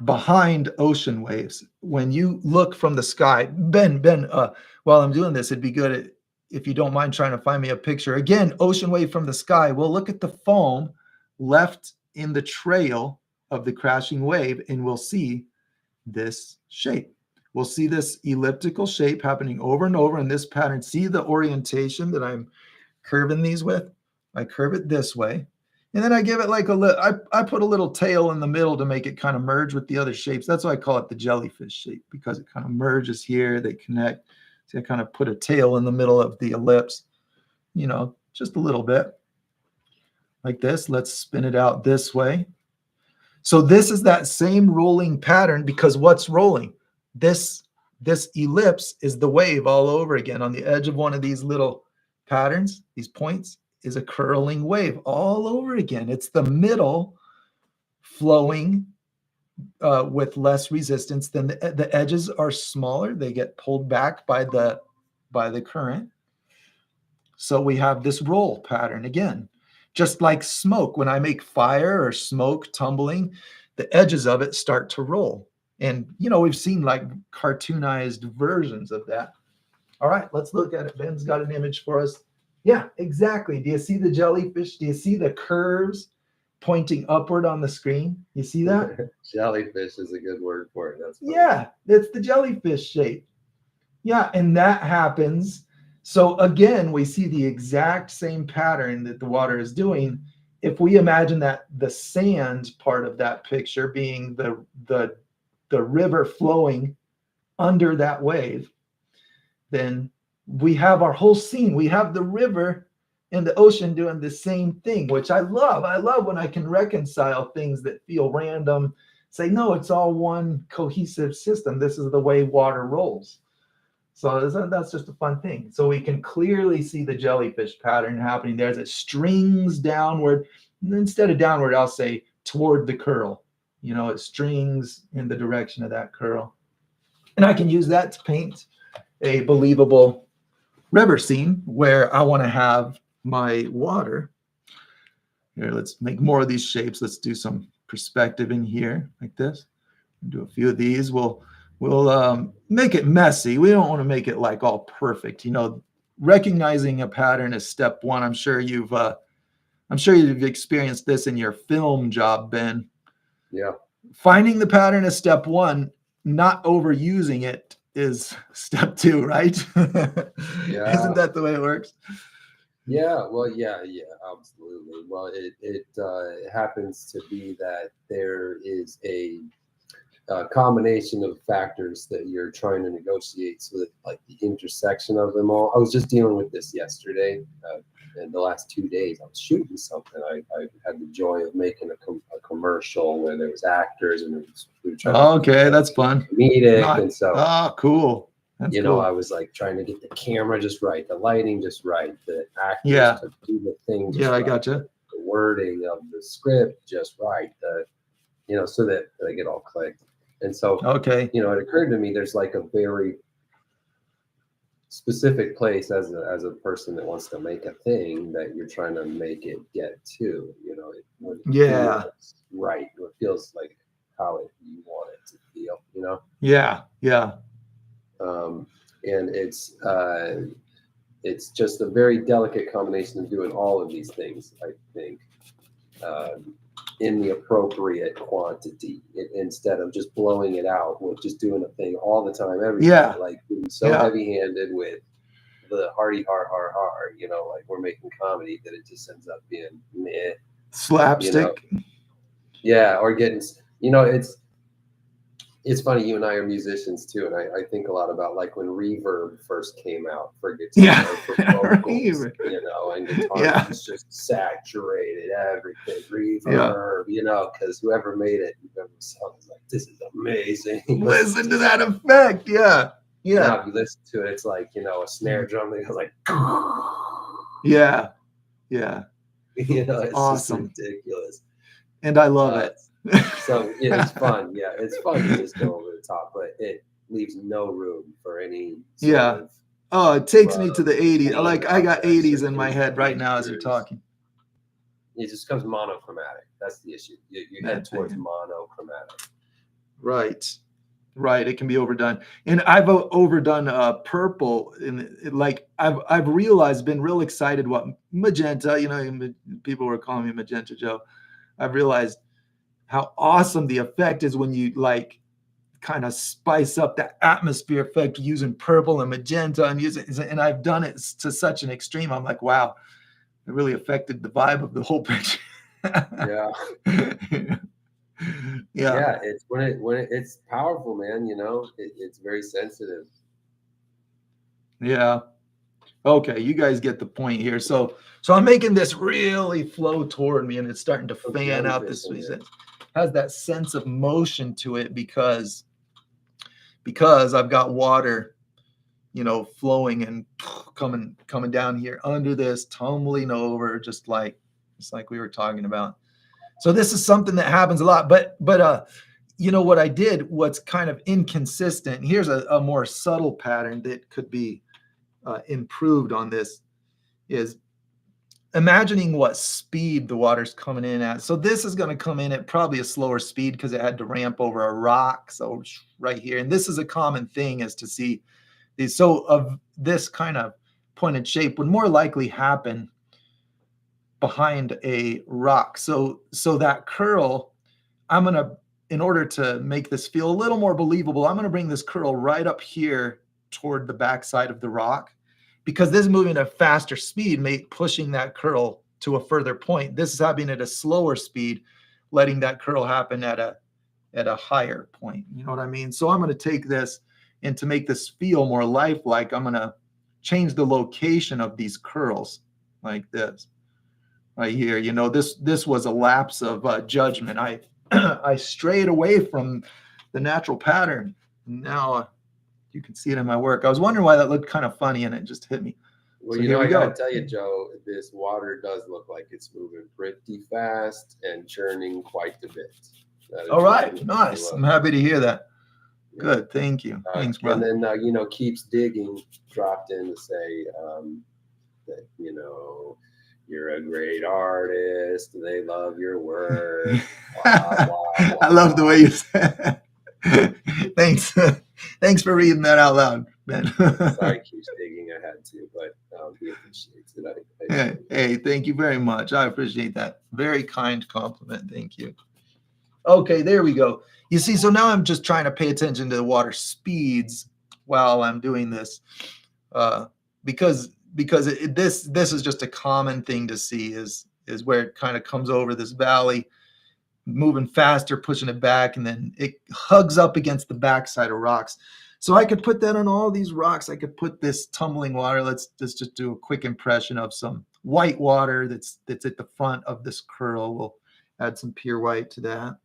behind ocean waves. When you look from the sky, Ben, while I'm doing this, it'd be good if you don't mind trying to find me a picture. Again, ocean wave from the sky. We'll look at the foam left in the trail of the crashing wave, and we'll see this shape. We'll see this elliptical shape happening over and over in this pattern. See the orientation that I'm curving these with? I curve it this way. And then I give it like I put a little tail in the middle to make it kind of merge with the other shapes. That's why I call it the jellyfish shape, because it kind of merges here. They connect. See, I kind of put a tail in the middle of the ellipse, you know, just a little bit like this. Let's spin it out this way. So this is that same rolling pattern, because what's rolling? This ellipse is the wave all over again. On the edge of one of these little patterns, these points, is a curling wave all over again. It's the middle flowing with less resistance. Then the edges are smaller. They get pulled back by the current. So we have this roll pattern again. Just like smoke, when I make fire or smoke tumbling, the edges of it start to roll. And, you know, we've seen like cartoonized versions of that. All right, let's look at it. Ben's got an image for us. Yeah, exactly. Do you see the jellyfish? Do you see the curves pointing upward on the screen? You see that? Jellyfish is a good word for it. That's funny. Yeah, it's the jellyfish shape. Yeah, and that happens. So again, we see the exact same pattern that the water is doing. If we imagine that the sand part of that picture being the river flowing under that wave, then we have our whole scene. We have the river in the ocean doing the same thing, which I love. I love when I can reconcile things that feel random, say, no, it's all one cohesive system. This is the way water rolls. So that's just a fun thing. So we can clearly see the jellyfish pattern happening there as it strings downward. Instead of downward, I'll say toward the curl. It strings in the direction of that curl. And I can use that to paint a believable river scene where I want to have my water. Here, let's make more of these shapes. Let's do some perspective in here like this. Do a few of these. We'll make it messy. We don't want to make it like all perfect. Recognizing a pattern is step one. I'm sure you've experienced this in your film job, Ben. Yeah. Finding the pattern is step one. Not overusing it is step two, right? Yeah. Isn't that the way it works? Yeah. Well, yeah, absolutely. Well, it happens to be that there is a combination of factors that you're trying to negotiate, so that like the intersection of them all. I was just dealing with this yesterday. In the last 2 days, I was shooting something. I had the joy of making a commercial where there was actors and we were trying okay, that's fun. Comedic, and so cool. That's cool. I was like trying to get the camera just right, the lighting just right, the actors to do the thing just right, I gotcha. The wording of the script just right, so that they get all clicked. And so, okay, it occurred to me there's like a very specific place as a person that wants to make a thing that you're trying to make it get to, when it feels right. It feels like how you want it to feel, Yeah. And it's just a very delicate combination of doing all of these things, I think, in the appropriate quantity, instead of just blowing it out with just doing a thing all the time, every day, like being so heavy-handed with the hardy har, like we're making comedy that it just ends up being meh. Slapstick. Or getting, it's funny, you and I are musicians too, and I think a lot about like when reverb first came out for guitar, for vocals, and guitar was just saturated everything, reverb, because whoever made it, was like, this is amazing. Listen to that effect, yeah. Now if you listen to it, it's like, a snare drum that goes like, yeah. It's awesome, just ridiculous, and I love it. So it's fun. Yeah, it's fun to just go over the top, but it leaves no room for any sort of, it takes me to the 80s. I got 80s in my head right now as you're talking. It just becomes monochromatic. That's the issue. You head towards monochromatic. Right. It can be overdone, and I've overdone purple. And I've realized, been real excited what magenta. People were calling me Magenta Joe. I've realized how awesome the effect is when you kind of spice up that atmosphere effect using purple and magenta and I've done it to such an extreme. I'm like, wow, it really affected the vibe of the whole picture. Yeah. It's when it's powerful, man. It's very sensitive. Yeah. Okay, you guys get the point here. So I'm making this really flow toward me, and it's starting to fan out this way. It has that sense of motion to it because I've got water, flowing and coming down here under this, tumbling over, just like we were talking about. So this is something that happens a lot. But what I did, what's kind of inconsistent. Here's a more subtle pattern that could be improved on this, is imagining what speed the water's coming in at. So this is going to come in at probably a slower speed because it had to ramp over a rock. So right here, and this is a common thing, is to see these. So of this kind of pointed shape would more likely happen behind a rock. So that curl, in order to make this feel a little more believable, I'm going to bring this curl right up here toward the backside of the rock, because this is moving at a faster speed, pushing that curl to a further point. This is happening at a slower speed, letting that curl happen at a higher point. You know what I mean? So I'm going to take this, and to make this feel more lifelike, I'm going to change the location of these curls. like this right here. You know, this was a lapse of judgment. I I strayed away from the natural pattern. Now you can see it in my work. I was wondering why that looked kind of funny, and it just hit me. Well, So you here know, we I gotta go. tell you, Joe, this water does look like it's moving pretty fast and churning quite a bit. All right, nice. I'm happy to hear that. Yeah. Good, thank you. Thanks, brother. And then you know, keeps digging dropped in to say that you know you're a great artist. They love your work. Blah, blah, blah. I love the way you said. Thanks. Thanks for reading that out loud, Ben. Sorry, keeps digging. I had to, but he appreciates it. Hey, thank you very much. I appreciate that. Very kind compliment. Thank you. Okay, there we go. You see, so now I'm just trying to pay attention to the water speeds while I'm doing this, because this is just a common thing to see is where it kind of comes over this valley, moving faster, pushing it back, and then it hugs up against the backside of rocks. So I could put that on all these rocks. I could put this tumbling water. Let's just do a quick impression of some white water that's at the front of this curl. We'll add some pure white to that,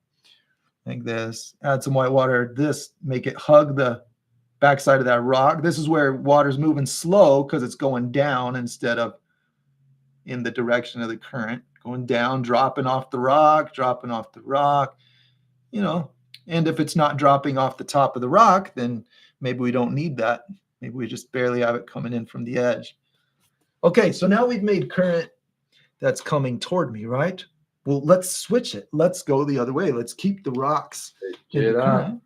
like this. Add some white water. This, make it hug the backside of that rock. This is where water's moving slow because it's going down instead of in the direction of the current. Going down, dropping off the rock, you know. And if it's not dropping off the top of the rock, then maybe we don't need that. Maybe we just barely have it coming in from the edge. Okay, so now we've made current that's coming toward me, right? Well, let's switch it. Let's go the other way. Let's keep the rocks in the current.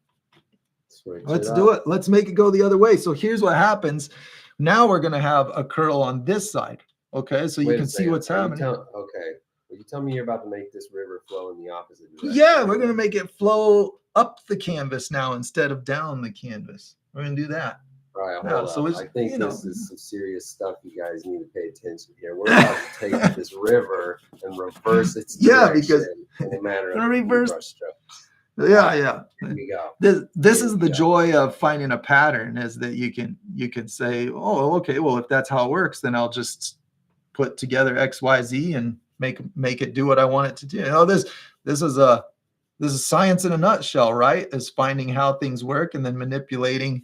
Let's do it. Let's make it go the other way. So here's what happens. Now we're going to have a curl on this side. Okay, so you can see what's happening. Okay. Well, you tell me you're about to make this river flow in the opposite direction. Yeah, we're going to make it flow up the canvas now instead of down the canvas. We're going to do that. All right, hold on. So I think this is some serious stuff. You guys need to pay attention here. We're about to take this river and reverse its direction because in a manner of reverse brush strokes. Yeah. Here we go. This is the joy of finding a pattern, is that you can say, oh, okay, well, if that's how it works, then I'll just put together X, Y, Z and make it do what I want it to do. You know, this is science in a nutshell, right? Is finding how things work and then manipulating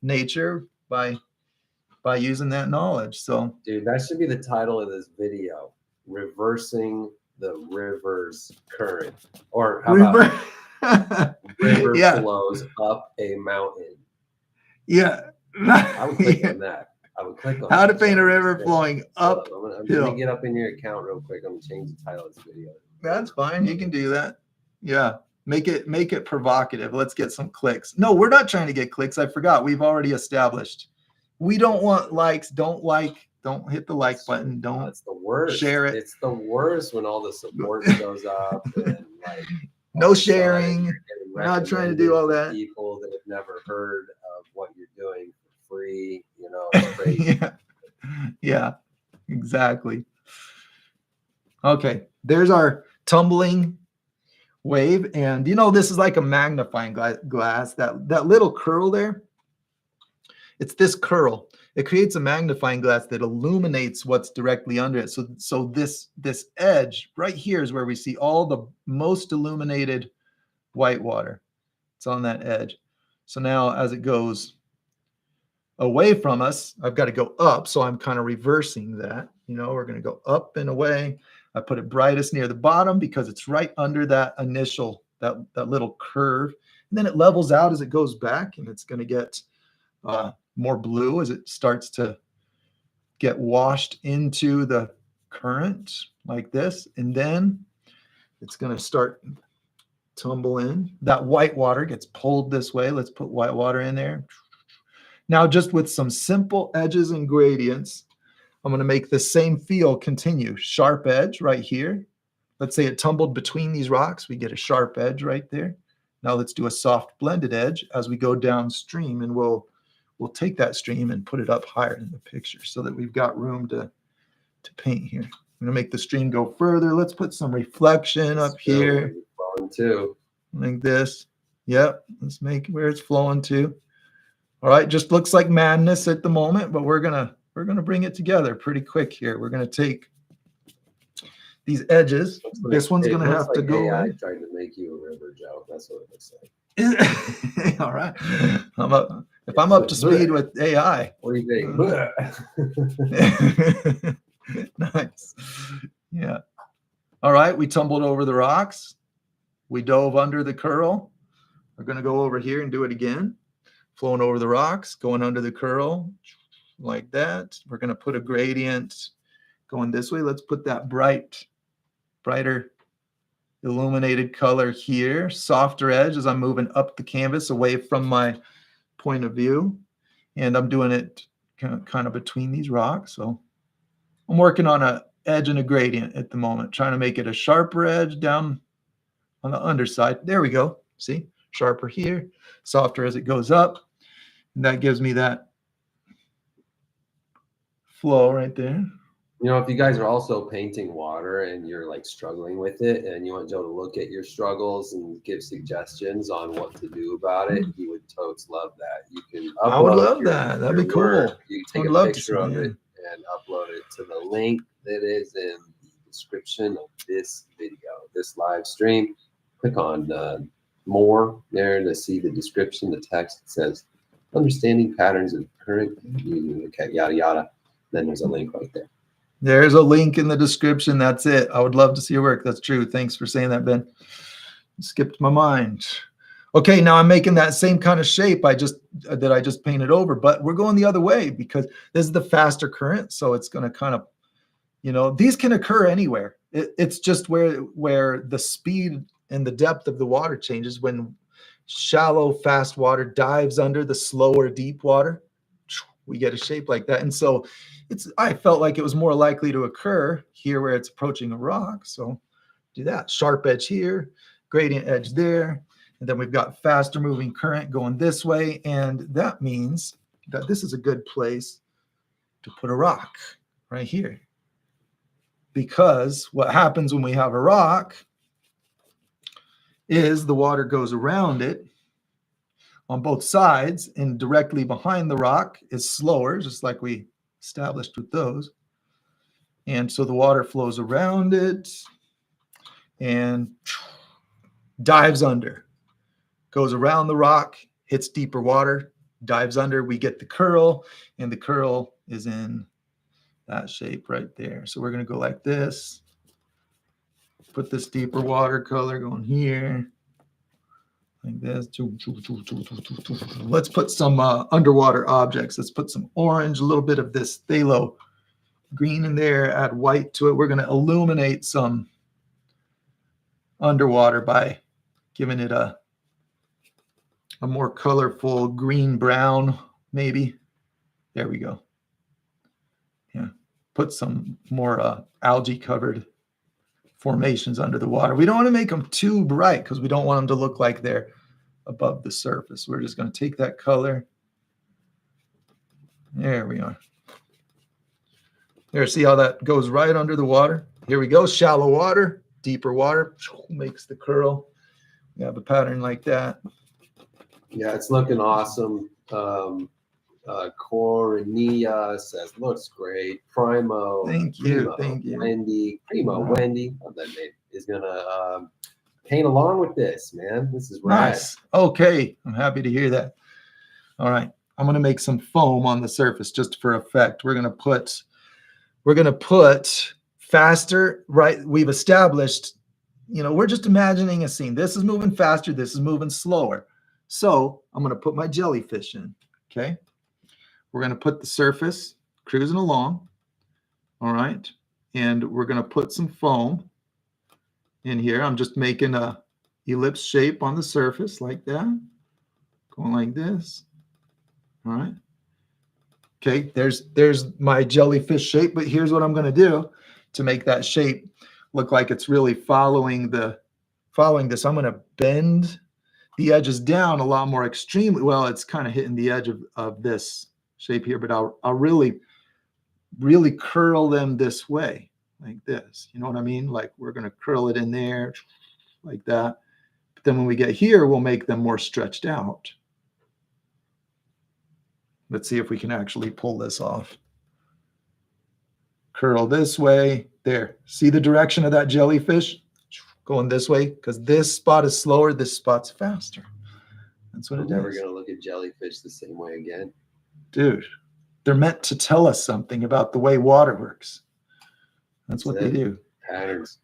nature by using that knowledge. So, dude, that should be the title of this video: reversing the river's current, or how about river flows up a mountain. Yeah, I would click on that. I would click on how to paint a river flowing up. I'm gonna get up in your account real quick. I'm gonna change the title of this video. That's fine. You can do that. Yeah. Make it provocative. Let's get some clicks. No, we're not trying to get clicks. I forgot. We've already established. We don't want likes. Don't hit the like button. That's the worst. Share it. It's the worst when all the support goes up and like no sharing. We're not trying to do all that. People that have never heard of what you're doing for free, you know, it's crazy. Yeah, exactly. Okay, there's our tumbling wave, and you know, this is like a magnifying glass. That little curl there, it's this curl. It creates a magnifying glass that illuminates what's directly under it. So this edge right here is where we see all the most illuminated white water. It's on that edge. So now as it goes away from us, I've got to go up. So I'm kind of reversing that. You know, we're going to go up and away. I put it brightest near the bottom because it's right under that initial, that little curve. And then it levels out as it goes back, and it's going to get more blue as it starts to get washed into the current like this. And then it's going to start tumble in. That white water gets pulled this way. Let's put white water in there. Now, just with some simple edges and gradients, I'm going to make the same feel continue. Sharp edge right here. Let's say it tumbled between these rocks. We get a sharp edge right there. Now let's do a soft blended edge as we go downstream, and we'll take that stream and put it up higher in the picture so that we've got room to paint here. I'm going to make the stream go further. Let's put some reflection up here. Flowing too. Like this. Yep. Let's make it where it's flowing to. All right. Just looks like madness at the moment, but we're going to going to bring it together pretty quick here. We're going to take these edges. This one's going to have to go AI in. trying to make you a river, Joe. That's what it looks like. All right. If I'm up to speed with AI. What do you think? Nice. Yeah. All right. We tumbled over the rocks. We dove under the curl. We're going to go over here and do it again. Flowing over the rocks, going under the curl like that. We're going to put a gradient going this way. Let's put that brighter illuminated color here. Softer edge as I'm moving up the canvas away from my point of view. And I'm doing it kind of between these rocks. So I'm working on an edge and a gradient at the moment, trying to make it a sharper edge down on the underside. There we go. See? Sharper here, softer as it goes up. And that gives me that flow right there. You know, if you guys are also painting water and you're like struggling with it and you want Joe to look at your struggles and give suggestions on what to do about it, he would totes love that. You can upload I would love that. That'd be cool. Work. You can take a picture of it and upload it to the link that is in the description of this video, this live stream. Click on more there to see the description, the text. It says understanding patterns of current, okay, yada yada. Then there's a link right there. There's a link in the description. That's it. I would love to see your work. That's true. Thanks for saying that, Ben. It skipped my mind. Okay, now I'm making that same kind of shape I just painted over, but we're going the other way because this is the faster current. So it's going to kind of, you know, these can occur anywhere. It's just where the speed and the depth of the water changes when shallow, fast water dives under the slower, deep water. We get a shape like that. And so I felt like it was more likely to occur here where it's approaching a rock. So do that. Sharp edge here, gradient edge there. And then we've got faster moving current going this way. And that means that this is a good place to put a rock right here. Because what happens when we have a rock is the water goes around it on both sides, and directly behind the rock is slower, just like we established with those. And so the water flows around it and dives under, goes around the rock, hits deeper water, dives under. We get the curl, and the curl is in that shape right there. So we're going to go like this. Put this deeper watercolor going here. Like this. Let's put some underwater objects. Let's put some orange, a little bit of this phthalo green in there, add white to it. We're going to illuminate some underwater by giving it a more colorful green brown, maybe. There we go. Yeah. Put some more algae covered formations under the water. We don't want to make them too bright because we don't want them to look like they're above the surface. We're just going to take that color. There we are. There, see how that goes right under the water? Here we go. Shallow water, deeper water, makes the curl. We have a pattern like that. Yeah, it's looking awesome. Cornelia says, looks great. Primo. Thank you. Thank you. Wendy. Primo Wendy. Love that name. Is going to paint along with this, man. This is rad. Nice. Okay. I'm happy to hear that. All right. I'm going to make some foam on the surface just for effect. We're going to put faster, right? We've established, you know, we're just imagining a scene. This is moving faster. This is moving slower. So I'm going to put my jellyfish in. Okay. We're going to put the surface cruising along. All right. And we're going to put some foam in here. I'm just making a ellipse shape on the surface like that. Going like this. All right. Okay. There's my jellyfish shape, but here's what I'm going to do to make that shape look like it's really following this. I'm going to bend the edges down a lot more extremely. Well, it's kind of hitting the edge of this shape here, but I'll really curl them this way, like this. You know what I mean? Like we're going to curl it in there like that. But then when we get here, we'll make them more stretched out. Let's see if we can actually pull this off. curl this way. There. See the direction of that jellyfish? Going this way, because this spot is slower, this spot's faster. That's what it is. I'm never going to look at jellyfish the same way again. Dude, they're meant to tell us something about the way water works. That's what they do. Patterns.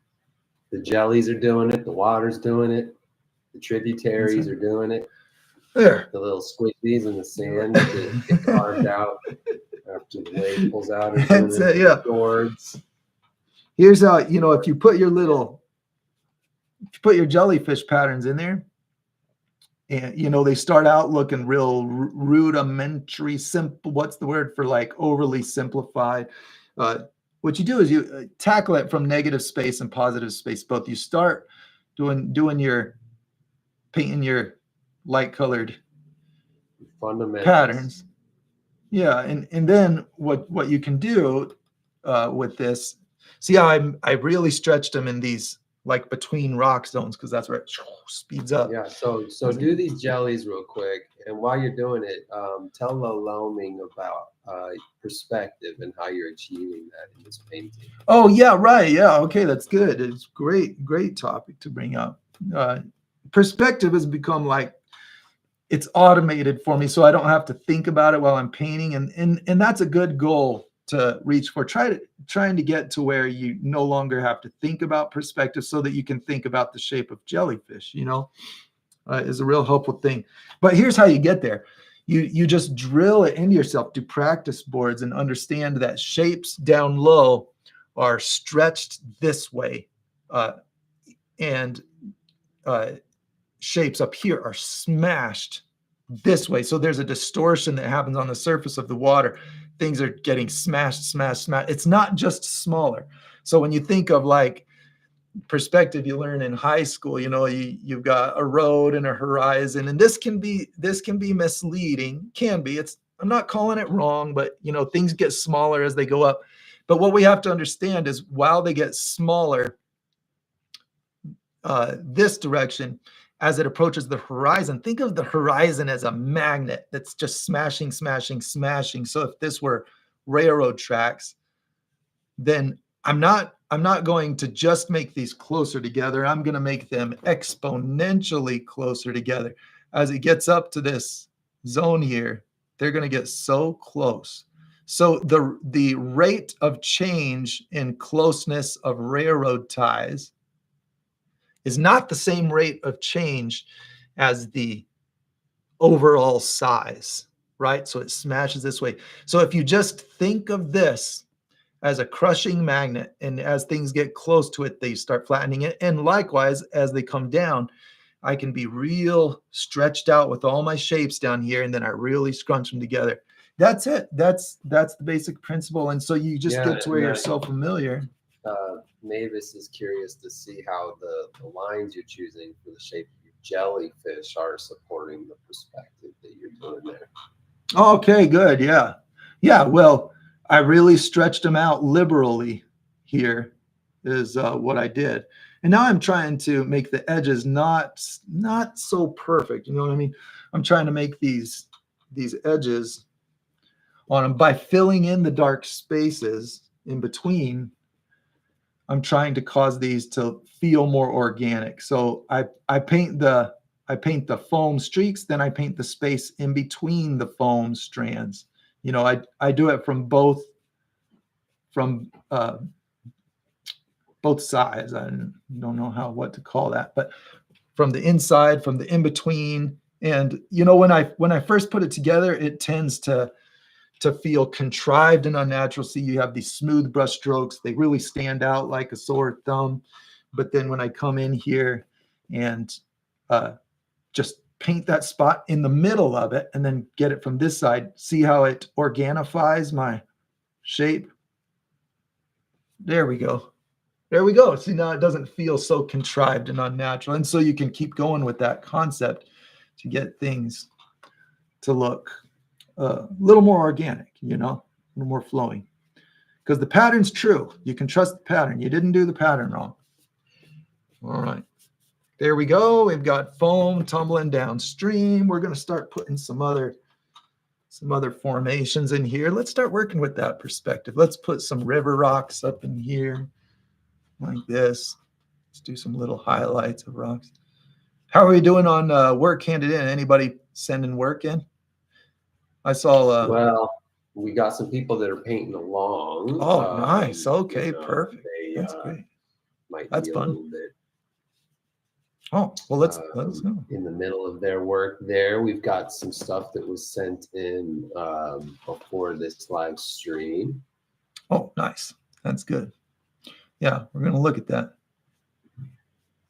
The jellies are doing it. The water's doing it. The tributaries are doing it. There. The little squishies in the sand that get carved out after the wave pulls out. That's it, yeah. Gourds. Here's how, you know, if you put your jellyfish patterns in there, and, you know, they start out looking real rudimentary, simple. What's the word for like overly simplified? What you do is you tackle it from negative space and positive space both. You start painting your light colored fundamentals patterns. Yeah, and then what you can do with this, see how I really stretched them in these like between rock zones, because that's where it speeds up. Yeah, so do these jellies real quick, and while you're doing it, tell Loming about perspective and how you're achieving that in this painting. Oh yeah, right. Yeah, okay, that's good. It's great topic to bring up. Perspective has become like it's automated for me, so I don't have to think about it while I'm painting, and that's a good goal to reach for. Trying to get to where you no longer have to think about perspective, so that you can think about the shape of jellyfish, you know, is a real helpful thing. But here's how you get there. You just drill it into yourself, do practice boards, and understand that shapes down low are stretched this way, and shapes up here are smashed this way. So there's a distortion that happens on the surface of the water. Things are getting smashed. It's not just smaller. So when you think of like perspective you learn in high school, you know, you've got a road and a horizon, and this can be misleading. I'm not calling it wrong, but you know, things get smaller as they go up. But what we have to understand is while they get smaller, this direction, as it approaches the horizon, think of the horizon as a magnet that's just smashing. So if this were railroad tracks, then I'm not going to just make these closer together. I'm going to make them exponentially closer together. As it gets up to this zone here, they're going to get so close. So the rate of change in closeness of railroad ties is not the same rate of change as the overall size, right? So it smashes this way. So if you just think of this as a crushing magnet, and as things get close to it, they start flattening it. And likewise, as they come down, I can be real stretched out with all my shapes down here, and then I really scrunch them together. That's it. That's the basic principle. And so you just get to where you're so familiar. Mavis is curious to see how the lines you're choosing for the shape of your jellyfish are supporting the perspective that you're doing there. Okay, good. Yeah. Well, I really stretched them out liberally here is what I did. And now I'm trying to make the edges not so perfect. You know what I mean? I'm trying to make these edges on them by filling in the dark spaces in between. I'm trying to cause these to feel more organic. So I paint the foam streaks, then I paint the space in between the foam strands. You know, I do it from both sides. I don't know what to call that, but from the inside, from the in between. And you know, when I first put it together, it tends to feel contrived and unnatural. See, you have these smooth brush strokes. They really stand out like a sore thumb. But then when I come in here and just paint that spot in the middle of it and then get it from this side, see how it organifies my shape? There we go. See, now it doesn't feel so contrived and unnatural. And so you can keep going with that concept to get things to look a little more organic, you know, a little more flowing. Because the pattern's true. You can trust the pattern. You didn't do the pattern wrong. All right. There we go. We've got foam tumbling downstream. We're going to start putting some other some other formations in here. Let's start working with that perspective. Let's put some river rocks up in here like this. Let's do some little highlights of rocks. How are we doing on work handed in? Anybody sending work in? I saw. Well, we got some people that are painting along. Oh, nice. Okay, perfect. That's great. That's fun. A little bit. Oh, well, let's go. In the middle of their work there, we've got some stuff that was sent in before this live stream. Oh, nice. That's good. Yeah, we're going to look at that.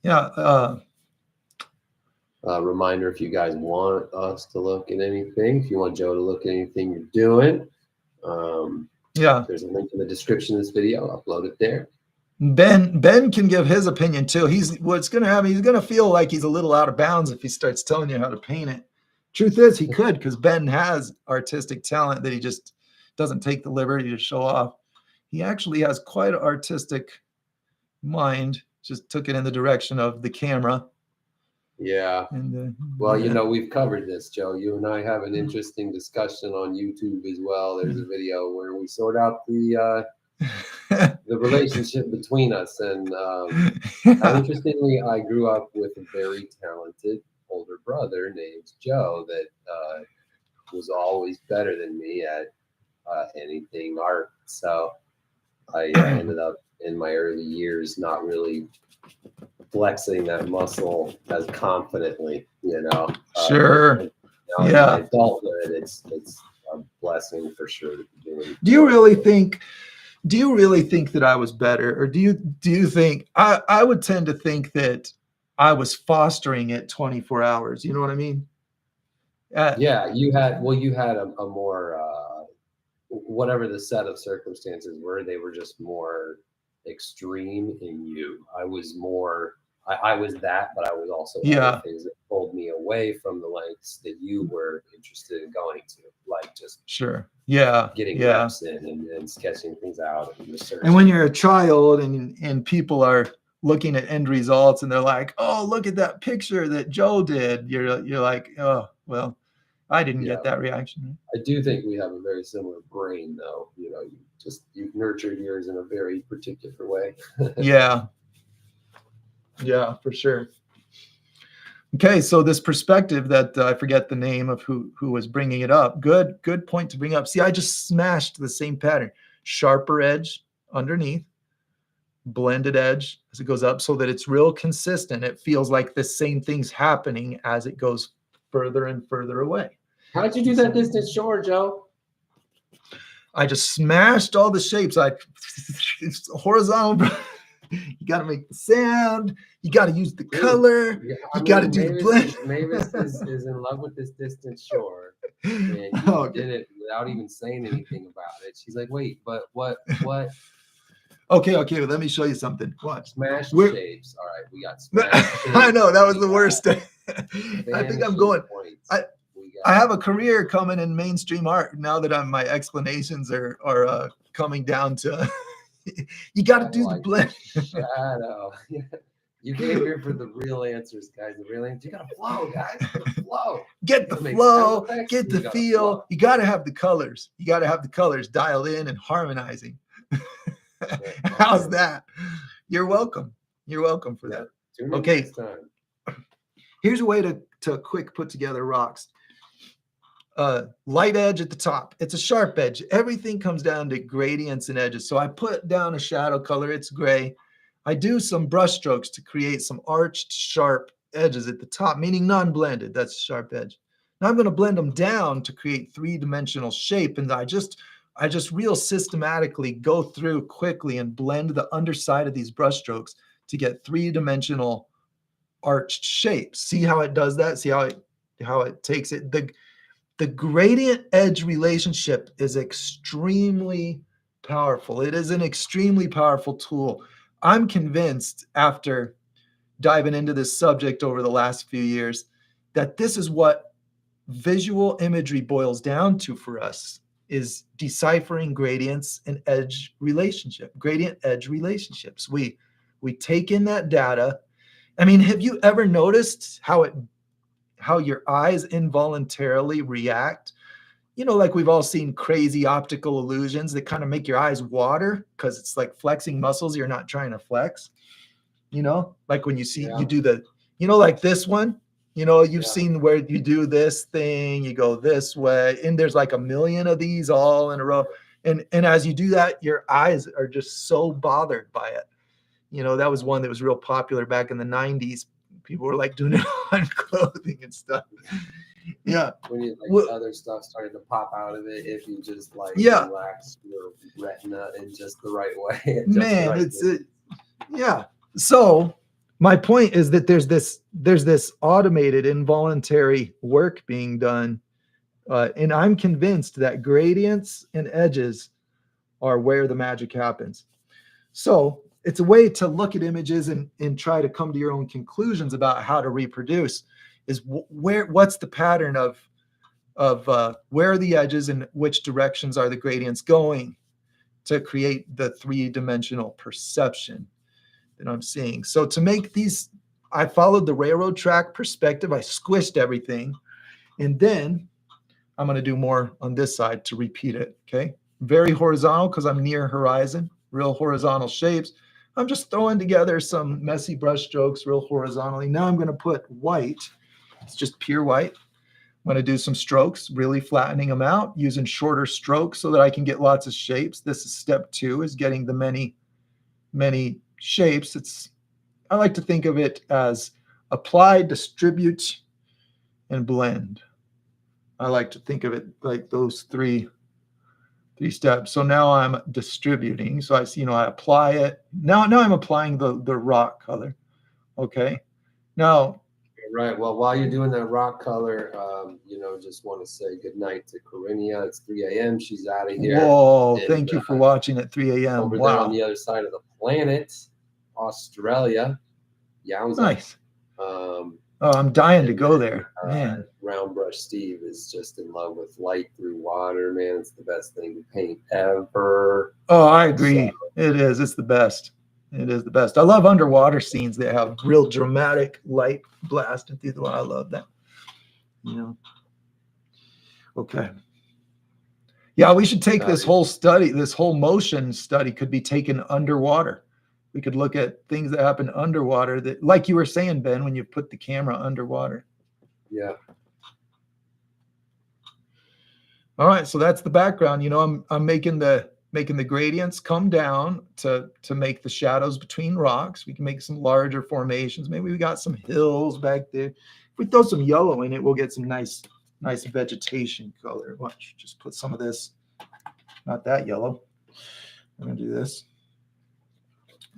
Yeah. Reminder, if you guys want us to look at anything, if you want Joe to look at anything you're doing, there's a link in the description of this video. I'll upload it there. Ben can give his opinion too. What's going to happen, he's going to feel like he's a little out of bounds if he starts telling you how to paint it. Truth is, he could, because Ben has artistic talent that he just doesn't take the liberty to show off. He actually has quite an artistic mind, just took it in the direction of the camera. Yeah. And, well, we've covered this, Joe. You and I have an interesting discussion on YouTube as well. There's a video where we sort out the relationship between us. And interestingly, I grew up with a very talented older brother named Joe that was always better than me at anything art. So I ended up in my early years not really flexing that muscle as confidently, Sure. In my adulthood, it's a blessing for sure to be doing. Do you really think that I was better, or do you think I would tend to think that I was fostering it 24 hours? You know what I mean? Yeah, you had a more whatever the set of circumstances were, they were just more extreme in you. I was more. I was that, but I was also other things that pulled me away from the lengths that you were interested in going to, like just getting reps in and sketching things out and researching. And when you're a child and people are looking at end results and they're like, "Oh, look at that picture that Joe did," you're like, "Oh, well, I didn't get that reaction." I do think we have a very similar brain, though. You've nurtured yours in a very particular way. Yeah, for sure. Okay, so this perspective that I forget the name of who was bringing it up. Good point to bring up. See, I just smashed the same pattern. Sharper edge underneath, blended edge as it goes up so that it's real consistent. It feels like the same thing's happening as it goes further and further away. How'd you do that distant shore, Joe? I just smashed all the shapes. It's horizontal. You got to make the sound. You got to use the color. You got to do the blend. Mavis is in love with this distant shore, and you did it without even saying anything about it. She's like, "Wait, but what?" Okay. Well, let me show you something. Watch. Smashed shapes. All right, we got smashed shapes. I know that was the worst. I think I'm going. I have a career coming in mainstream art now that my explanations are coming down to. You got to do the blend. Shadow. You came here for the real answers, guys. The real answers. You got to flow, guys. Flow. Get the flow. Get the feel. You got to have the colors. You got to have the colors dialed in and harmonizing. How's that? You're welcome. You're welcome for that. Okay. Here's a way to quick put together rocks. Light edge at the top. It's a sharp edge. Everything comes down to gradients and edges. So I put down a shadow color. It's gray. I do some brush strokes to create some arched, sharp edges at the top, meaning non-blended. That's sharp edge. Now I'm going to blend them down to create three-dimensional shape. And I just real systematically go through quickly and blend the underside of these brush strokes to get three-dimensional arched shapes. See how it does that? See how it takes it? The gradient edge relationship is extremely powerful. It is an extremely powerful tool. I'm convinced after diving into this subject over the last few years that this is what visual imagery boils down to for us, is deciphering gradients and edge relationship, gradient edge relationships. We take in that data. I mean, have you ever noticed how your eyes involuntarily react you know, like we've all seen crazy optical illusions that kind of make your eyes water because it's like flexing muscles you're not trying to flex. You know, like when you see you do the, you know, like this one, you know, you've seen where you do this thing, you go this way, and there's like a million of these all in a row. And as you do that, your eyes are just so bothered by it. You know, that was one that was real popular back in the 90s. People were like doing it on clothing and stuff. Yeah. When you like other stuff starting to pop out of it, if you just like relax your retina in just the right way. Man, yeah. So my point is that there's this automated involuntary work being done. And I'm convinced that gradients and edges are where the magic happens. So it's a way to look at images and try to come to your own conclusions about how to reproduce is what's the pattern of where are the edges and which directions are the gradients going to create the three-dimensional perception that I'm seeing. So to make these, I followed the railroad track perspective. I squished everything. And then I'm going to do more on this side to repeat it. Okay. Very horizontal because I'm near horizon, real horizontal shapes. I'm just throwing together some messy brush strokes real horizontally. Now I'm going to put white. It's just pure white. I'm going to do some strokes, really flattening them out, using shorter strokes so that I can get lots of shapes. This is step 2, is getting the many shapes. I like to think of it as apply, distribute, and blend. I like to think of it like those three steps. So now I'm distributing. So I see, you know, I apply it. Now I'm applying the rock color. Okay. Now. Right. Well, while you're doing that rock color, you know, just want to say good night to Corinia. It's 3 a.m. She's out of here. Whoa! Thank you for watching at 3 a.m. Over there on the other side of the planet, Australia. Yowza. Nice. I'm dying to go there. Man. Round Brush Steve is just in love with light through water. Man, it's the best thing to paint ever. Oh, I agree. It is. It's the best. It is the best. I love underwater scenes that have real dramatic light blasting through the water. I love that. You know. Okay. Yeah, we should take this whole study, this whole motion study could be taken underwater. We could look at things that happen underwater that, like you were saying, Ben, when you put the camera underwater. Yeah. All right. So that's the background. You know, I'm making the gradients come down to make the shadows between rocks. We can make some larger formations. Maybe we got some hills back there. If we throw some yellow in it, we'll get some nice vegetation color. Watch, just put some of this, not that yellow. I'm gonna do this.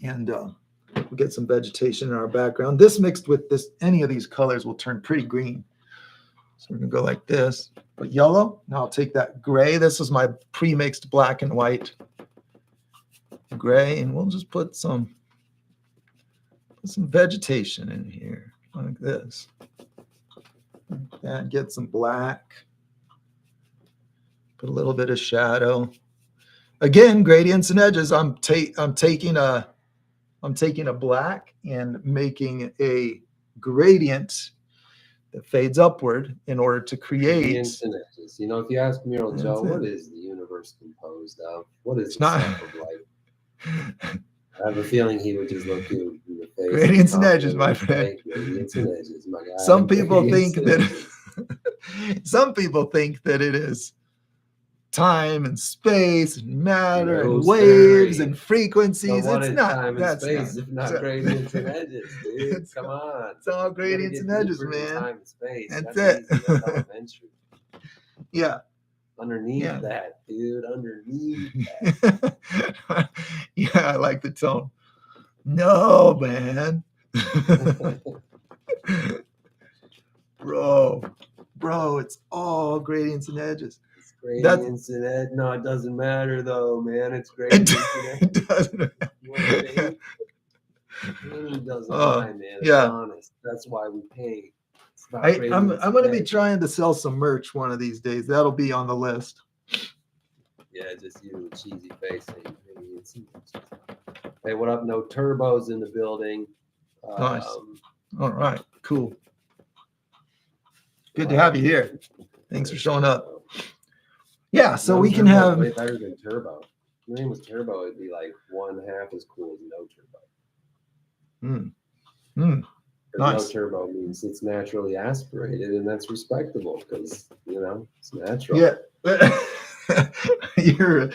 And we'll get some vegetation in our background. This mixed with this, any of these colors will turn pretty green. So we're gonna go like this. But yellow, now I'll take that gray. This is my pre-mixed black and white gray, and we'll just put some vegetation in here like this. Like that, get some black. Put a little bit of shadow. Again, gradients and edges. I'm taking a black and making a gradient that fades upward in order to create. You know, if you ask Mural Joe, what is the universe composed of? What is the stuff of life? I have a feeling he would just look you in the face. Gradients and edges, my friend. Gradients and edges, my guy. Some people think that it is time and space and matter and waves and frequencies. It's not time and space, if not gradients and edges, dude. Come on. It's all gradients and edges, man. Time and space. That's it. Yeah. Underneath that, dude. Underneath that. Yeah, I like the tone. No, man. Bro, it's all gradients and edges. Gradients and edge. No, it doesn't matter though, man. It's gradients and edges. It doesn't matter. It doesn't lie, man. It's honest. That's why we paint. I'm going to be trying to sell some merch one of these days. That'll be on the list. Yeah, just you with cheesy face. Hey, what up? No turbos in the building. Nice. All right, cool. Good to have you here. Thanks for showing up. Yeah, so we can have way better than turbo. If your name was turbo, it'd be like 1/2 as cool as no turbo. Nice. No turbo means it's naturally aspirated, and that's respectable because it's natural. Yeah. You're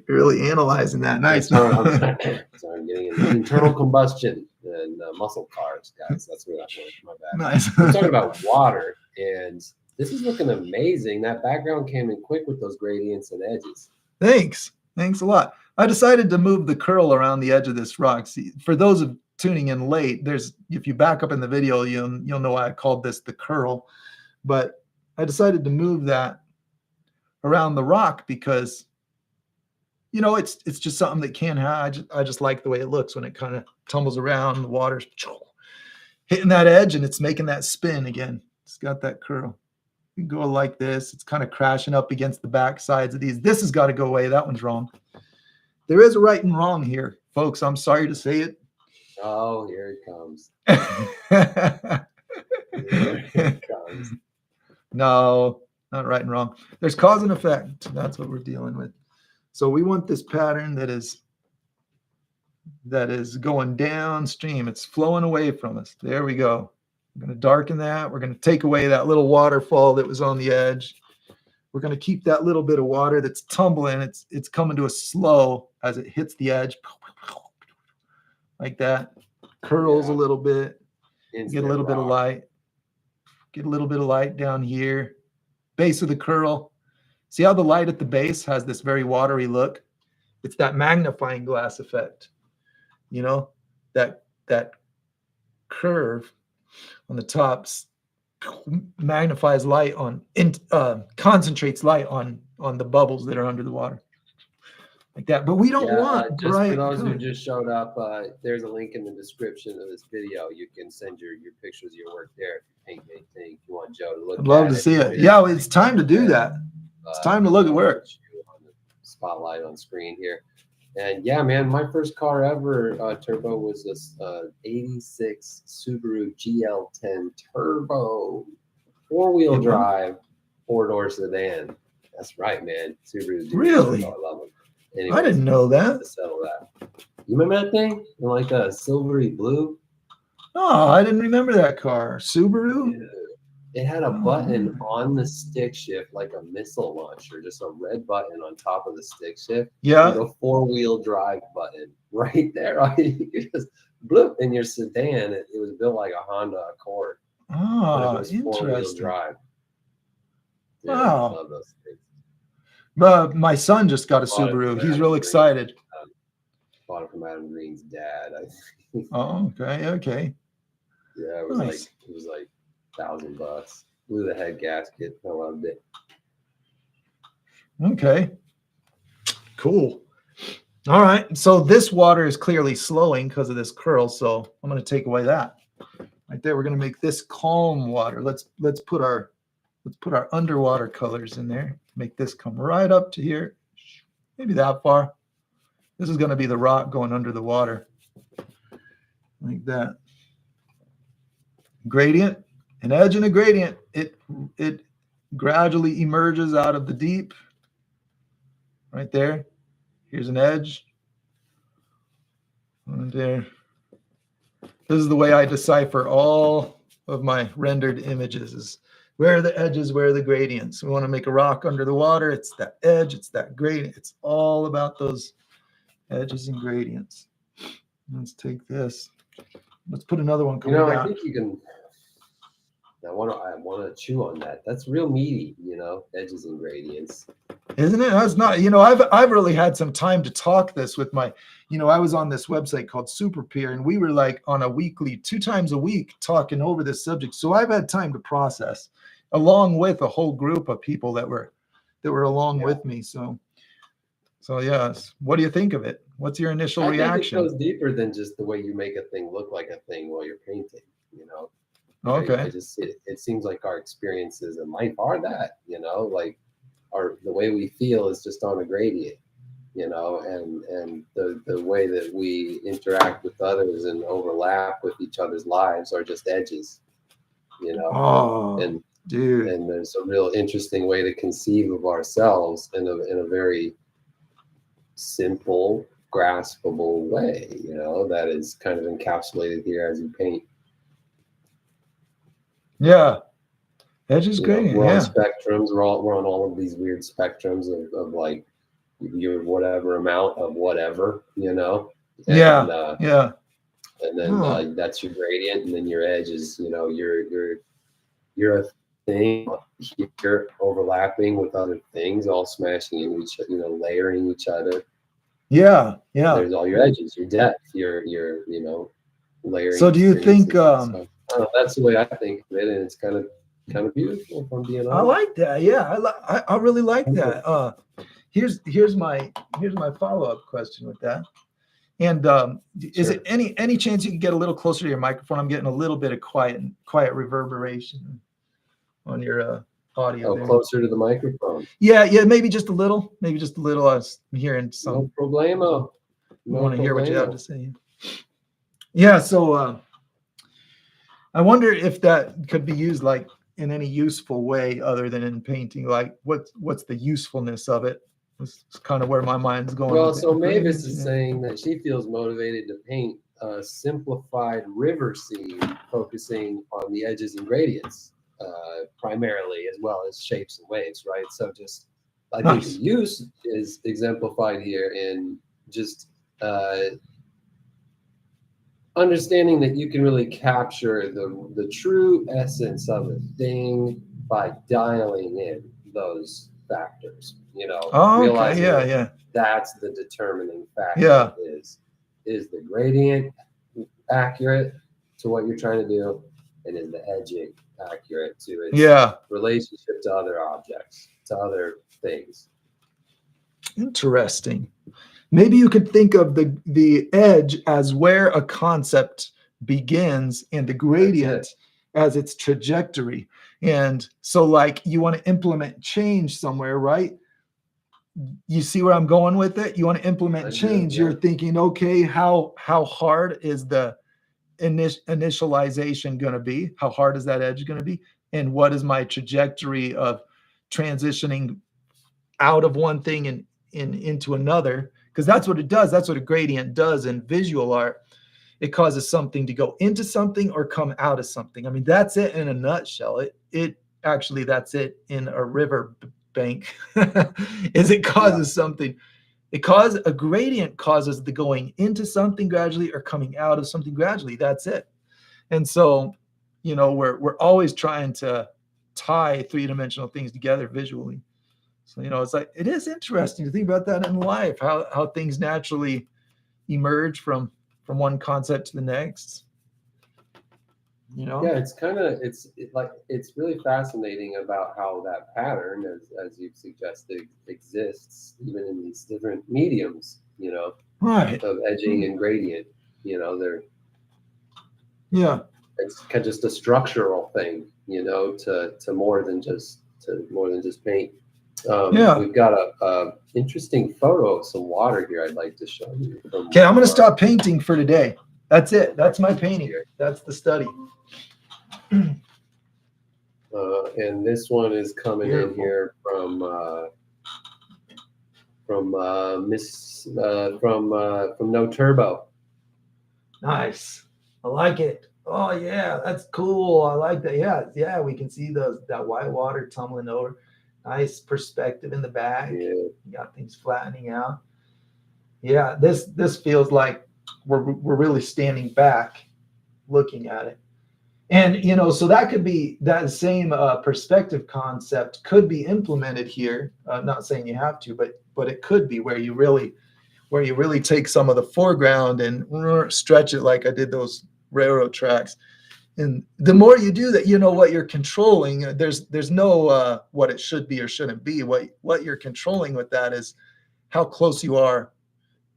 really analyzing that. Nice. Sorry, I'm getting into internal combustion and muscle cars, guys. That's where that went. My bad. Nice. We're talking about water, and this is looking amazing. That background came in quick with those gradients and edges. Thanks a lot. I decided to move the curl around the edge of this rock. See, for those of tuning in late, if you back up in the video, you'll know why I called this the curl. But I decided to move that around the rock because it's just something that can happen. I just like the way it looks when it kind of tumbles around, the water's hitting that edge and it's making that spin again. It's got that curl. You can go like this. It's kind of crashing up against the back sides of these. This has got to go away. That one's wrong. There is a right and wrong here, folks. I'm sorry to say it. Oh, here it comes. Here it comes. No, not right and wrong. There's cause and effect. That's what we're dealing with. So we want this pattern that is going downstream. It's flowing away from us. There we go. We're going to darken that. We're going to take away that little waterfall that was on the edge. We're going to keep that little bit of water that's tumbling. It's coming to a slow as it hits the edge. Like that. Curls a little bit. Get a little bit of light. Get a little bit of light down here. Base of the curl. See how the light at the base has this very watery look? It's that magnifying glass effect. That curve on the tops magnifies light concentrates light on the bubbles that are under the water. Like that. But we don't want bright. For those who just showed up, there's a link in the description of this video. You can send your pictures of your work there if you paint anything. If you want Joe to look at it. I'd love to see it. Yeah, it's time to do that. It's time to look at work. On the spotlight on screen here. And yeah, man, my first car ever turbo was this 86 Subaru GL10 Turbo, 4-wheel drive, 4-door sedan. That's right, man. Subaru. Really? Turbo. I love them. Anyways, I didn't know that. To settle that. You remember that thing? Like a silvery blue? Oh, I didn't remember that car. Subaru? Yeah. It had a button on the stick shift, like a missile launcher, just a red button on top of the stick shift. Yeah. With a 4-wheel drive button right there. You could just bloop in your sedan. It was built like a Honda Accord. Oh, it was 4-wheel drive. Yeah, wow. I love those things. My son just got a Subaru. He's real excited. Bought it from Adam Green's dad, I think. Oh, okay. Yeah, it was like $1,000. Blew the head gasket. I loved it. Okay. Cool. All right. So this water is clearly slowing because of this curl. So I'm going to take away that. Right there. We're going to make this calm water. Let's put our underwater colors in there. Make this come right up to here. Maybe that far. This is going to be the rock going under the water. Like that. Gradient. An edge and a gradient. It gradually emerges out of the deep. Right there. Here's an edge. And there. This is the way I decipher all of my rendered images. Is where are the edges, where are the gradients? We want to make a rock under the water. It's that edge, it's that gradient. It's all about those edges and gradients. Let's take this. Let's put another one coming down. I think you can. I want to chew on that. That's real meaty, edges and gradients. Isn't it? That's not, I've really had some time to talk this with my, I was on this website called Super Peer, and we were like on a weekly, 2 times a week talking over this subject. So I've had time to process along with a whole group of people that were along with me. So yes. What do you think of it? What's your initial reaction? I think it goes deeper than just the way you make a thing look like a thing while you're painting, Okay. It seems like our experiences in life are that, like the way we feel is just on a gradient, and the way that we interact with others and overlap with each other's lives are just edges, Oh, and dude. And there's a real interesting way to conceive of ourselves in a very simple, graspable way, that is kind of encapsulated here as you paint. Yeah. Edges gradient. We're on Yeah. spectrums. We're on all of these weird spectrums of like your whatever amount of whatever, And, yeah. And then that's your gradient, and then your edge is, you're a thing here overlapping with other things, all smashing into each, layering each other. Yeah. There's all your edges, your depth, your layering. So do you think? So, that's the way I think of it, and it's kind of beautiful. If I'm being honest. I like that. Yeah, I really like that. Here's my follow-up question with that. And is it any chance you can get a little closer to your microphone? I'm getting a little bit of quiet reverberation on your audio. Oh, closer to the microphone. Yeah, maybe just a little. I was hearing some. No problemo. I want to hear what you have to say. Yeah, so I wonder if that could be used like in any useful way other than in painting. Like what's the usefulness of it? It's kind of where my mind's going. Well, so Mavis is saying that she feels motivated to paint a simplified river scene, focusing on the edges and gradients primarily, as well as shapes and waves, right? So just, I think the use is exemplified here in just understanding that you can really capture the true essence of a thing by dialing in those factors, realizing that's the determining factor. Is the gradient accurate to what you're trying to do, and is the edging accurate to its relationship to other objects, to other things. Interesting. Maybe you could think of the edge as where a concept begins and the gradient as its trajectory. And so like you want to implement change somewhere, right? You see where I'm going with it? You want to implement change. You're thinking, okay, how hard is the initialization going to be? How hard is that edge going to be? And what is my trajectory of transitioning out of one thing and into another? Because that's what it does. That's what a gradient does in visual art. It causes something to go into something or come out of something. I mean, that's it in a nutshell. It actually, that's it in a river bank. Is it causes something. A gradient causes the going into something gradually or coming out of something gradually. That's it. And so, we're always trying to tie three-dimensional things together visually. So, it's like, it is interesting to think about that in life, how things naturally emerge from one concept to the next. Yeah, it's really fascinating about how that pattern, as you've suggested, exists even in these different mediums, right, of edging and gradient. They're it's kind of just a structural thing, to more than just paint. We've got a interesting photo of some water here I'd like to show you. Okay, I'm going to stop painting for today. That's it. That's my painting. That's the study. And this one is coming in here from No Turbo. Nice. I like it. Oh yeah, that's cool. I like that. Yeah. We can see that white water tumbling over. Nice perspective in the back. Yeah. You got things flattening out. Yeah, this feels like we're really standing back, looking at it. And so that could be that same perspective concept could be implemented here. Not saying you have to, but it could be where you really take some of the foreground and stretch it like I did those railroad tracks. And the more you do that, what you're controlling. There's no what it should be or shouldn't be. What you're controlling with that is how close you are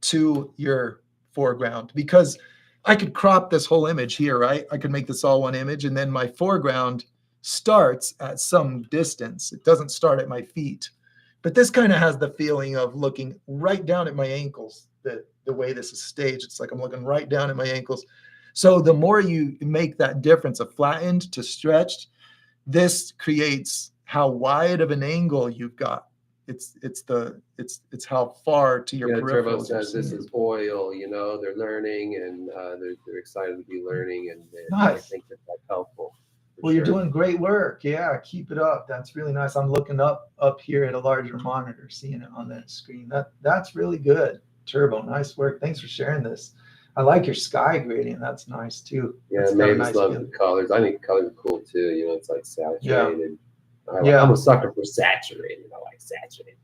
to your foreground, because I could crop this whole image here, right? I could make this all one image, and then my foreground starts at some distance. It doesn't start at my feet. But this kind of has the feeling of looking right down at my ankles, the way this is staged. It's like I'm looking right down at my ankles. So the more you make that difference of flattened to stretched, this creates how wide of an angle you've got. It's how far to your peripheral. Turbo says this is oil, you know, they're learning and they're excited to be learning, and I think that's helpful. Well, you're doing great work. Yeah, keep it up. That's really nice. I'm looking up here at a larger monitor, seeing it on that screen. That's really good. Turbo, nice work. Thanks for sharing this. I like your sky gradient. That's nice too. Yeah, Mavis loves the colors. I think colors are cool too. You know, it's like saturated. Yeah. I'm a sucker for saturated. I like saturated.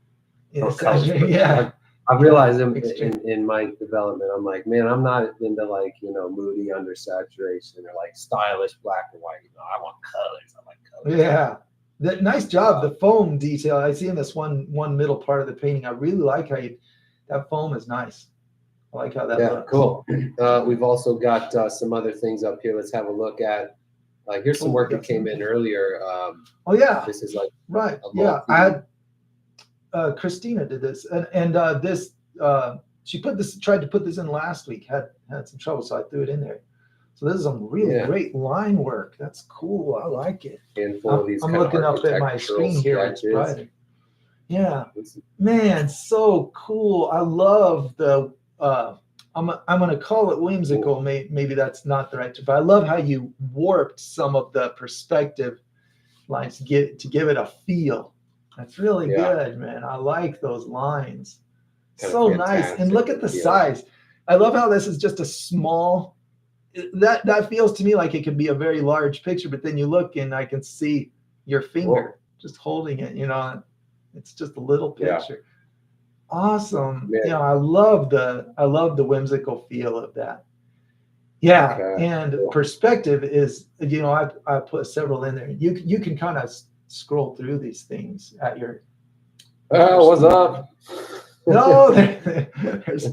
Yeah. I realized in my development, I'm like, man, I'm not into like, you know, moody undersaturation or like stylish black and white. You know, I want colors. I like colors. Yeah. Nice job. The foam detail I see in this one middle part of the painting. I really like how that foam is nice. I like how that looks. Cool. We've also got some other things up here. Let's have a look at. Here's some work that came in earlier. This is like I had Christina did this, and this she tried to put this in last week. Had some trouble, so I threw it in there. So this is some really great line work. That's cool. I like it. I'm looking up at my screen here. It's brighter. Yeah, man, so cool. I love the. I'm going to call it whimsical. Cool. Maybe that's not the right term, but I love how you warped some of the perspective lines to give it a feel. That's really good, man. I like those lines. So nice. And look at the size. I love how this is just a small. That feels to me like it could be a very large picture, but then you look and I can see your finger just holding it. You know, it's just a little picture. Awesome. Yeah, I love the whimsical feel of that. Yeah, and perspective is, you know, I put several in there. You can kind of scroll through these things at your. What's up? No, there's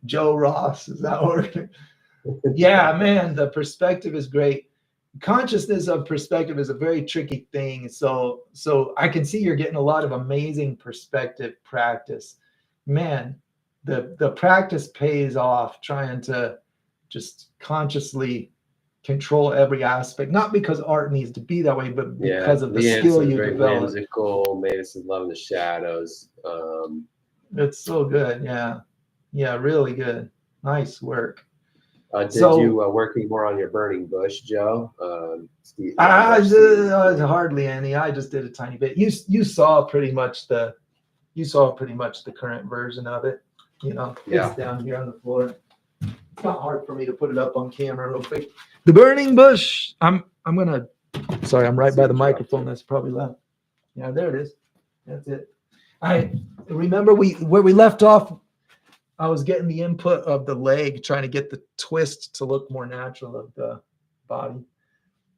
Joe Ross. Is that working? Yeah, man, the perspective is great. Consciousness of perspective is a very tricky thing. So I can see you're getting a lot of amazing perspective practice. Man, the practice pays off trying to just consciously control every aspect, not because art needs to be that way, but because of the skill you develop. Whimsical. Mavis is loving the shadows. It's so good. Yeah, really good. Nice work. Did you working more on your burning bush, Joe? Hardly any. I just did a tiny bit. You saw pretty much the current version of it. You know, it's down here on the floor. It's not hard for me to put it up on camera real quick. The burning bush. I'm gonna. Sorry, I'm right by the microphone. That's probably loud. Yeah, there it is. That's it. I remember where we left off. I was getting the input of the leg, trying to get the twist to look more natural of the body.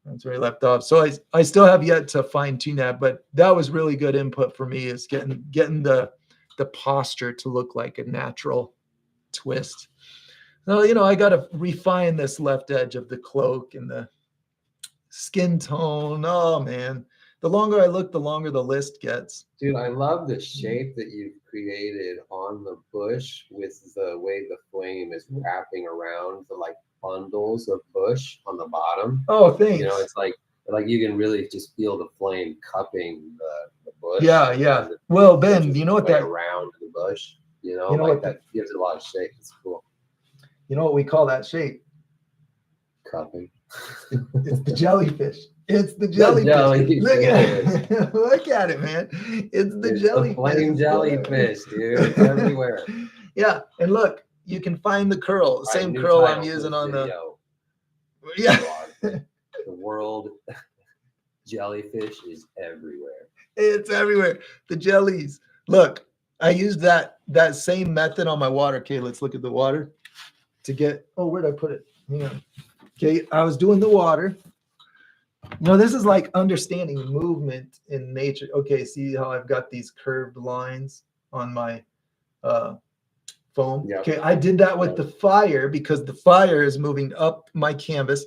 That's where I left off. So I still have yet to fine tune that, but that was really good input for me, is getting the posture to look like a natural twist. So, you know, I got to refine this left edge of the cloak and the skin tone. Oh man, the longer I look, the longer the list gets. Dude, I love the shape that you've created on the bush with the way the flame is wrapping around the like bundles of bush on the bottom. Oh, thanks. You know, it's like you can really just feel the flame cupping the bush. Yeah. Well, Ben, you know what that around the bush, you know like that gives it a lot of shape. It's cool. You know what we call that shape? Cupping. It's the jellyfish. It's the jellyfish. Look at it. Look at it, man. It's the jellyfish. The flame jellyfish, dude. It's everywhere. Yeah, and look, you can find the curl. Same curl I'm using on the. Yeah. The world jellyfish is everywhere. It's everywhere. The jellies. Look, I used that same method on my water. Okay, let's look at the water to get. Oh, where'd I put it? Hang on. Okay, I was doing the water. No, this is like understanding movement in nature. Okay, see how I've got these curved lines on my foam? Yep. Okay, I did that with the fire because the fire is moving up my canvas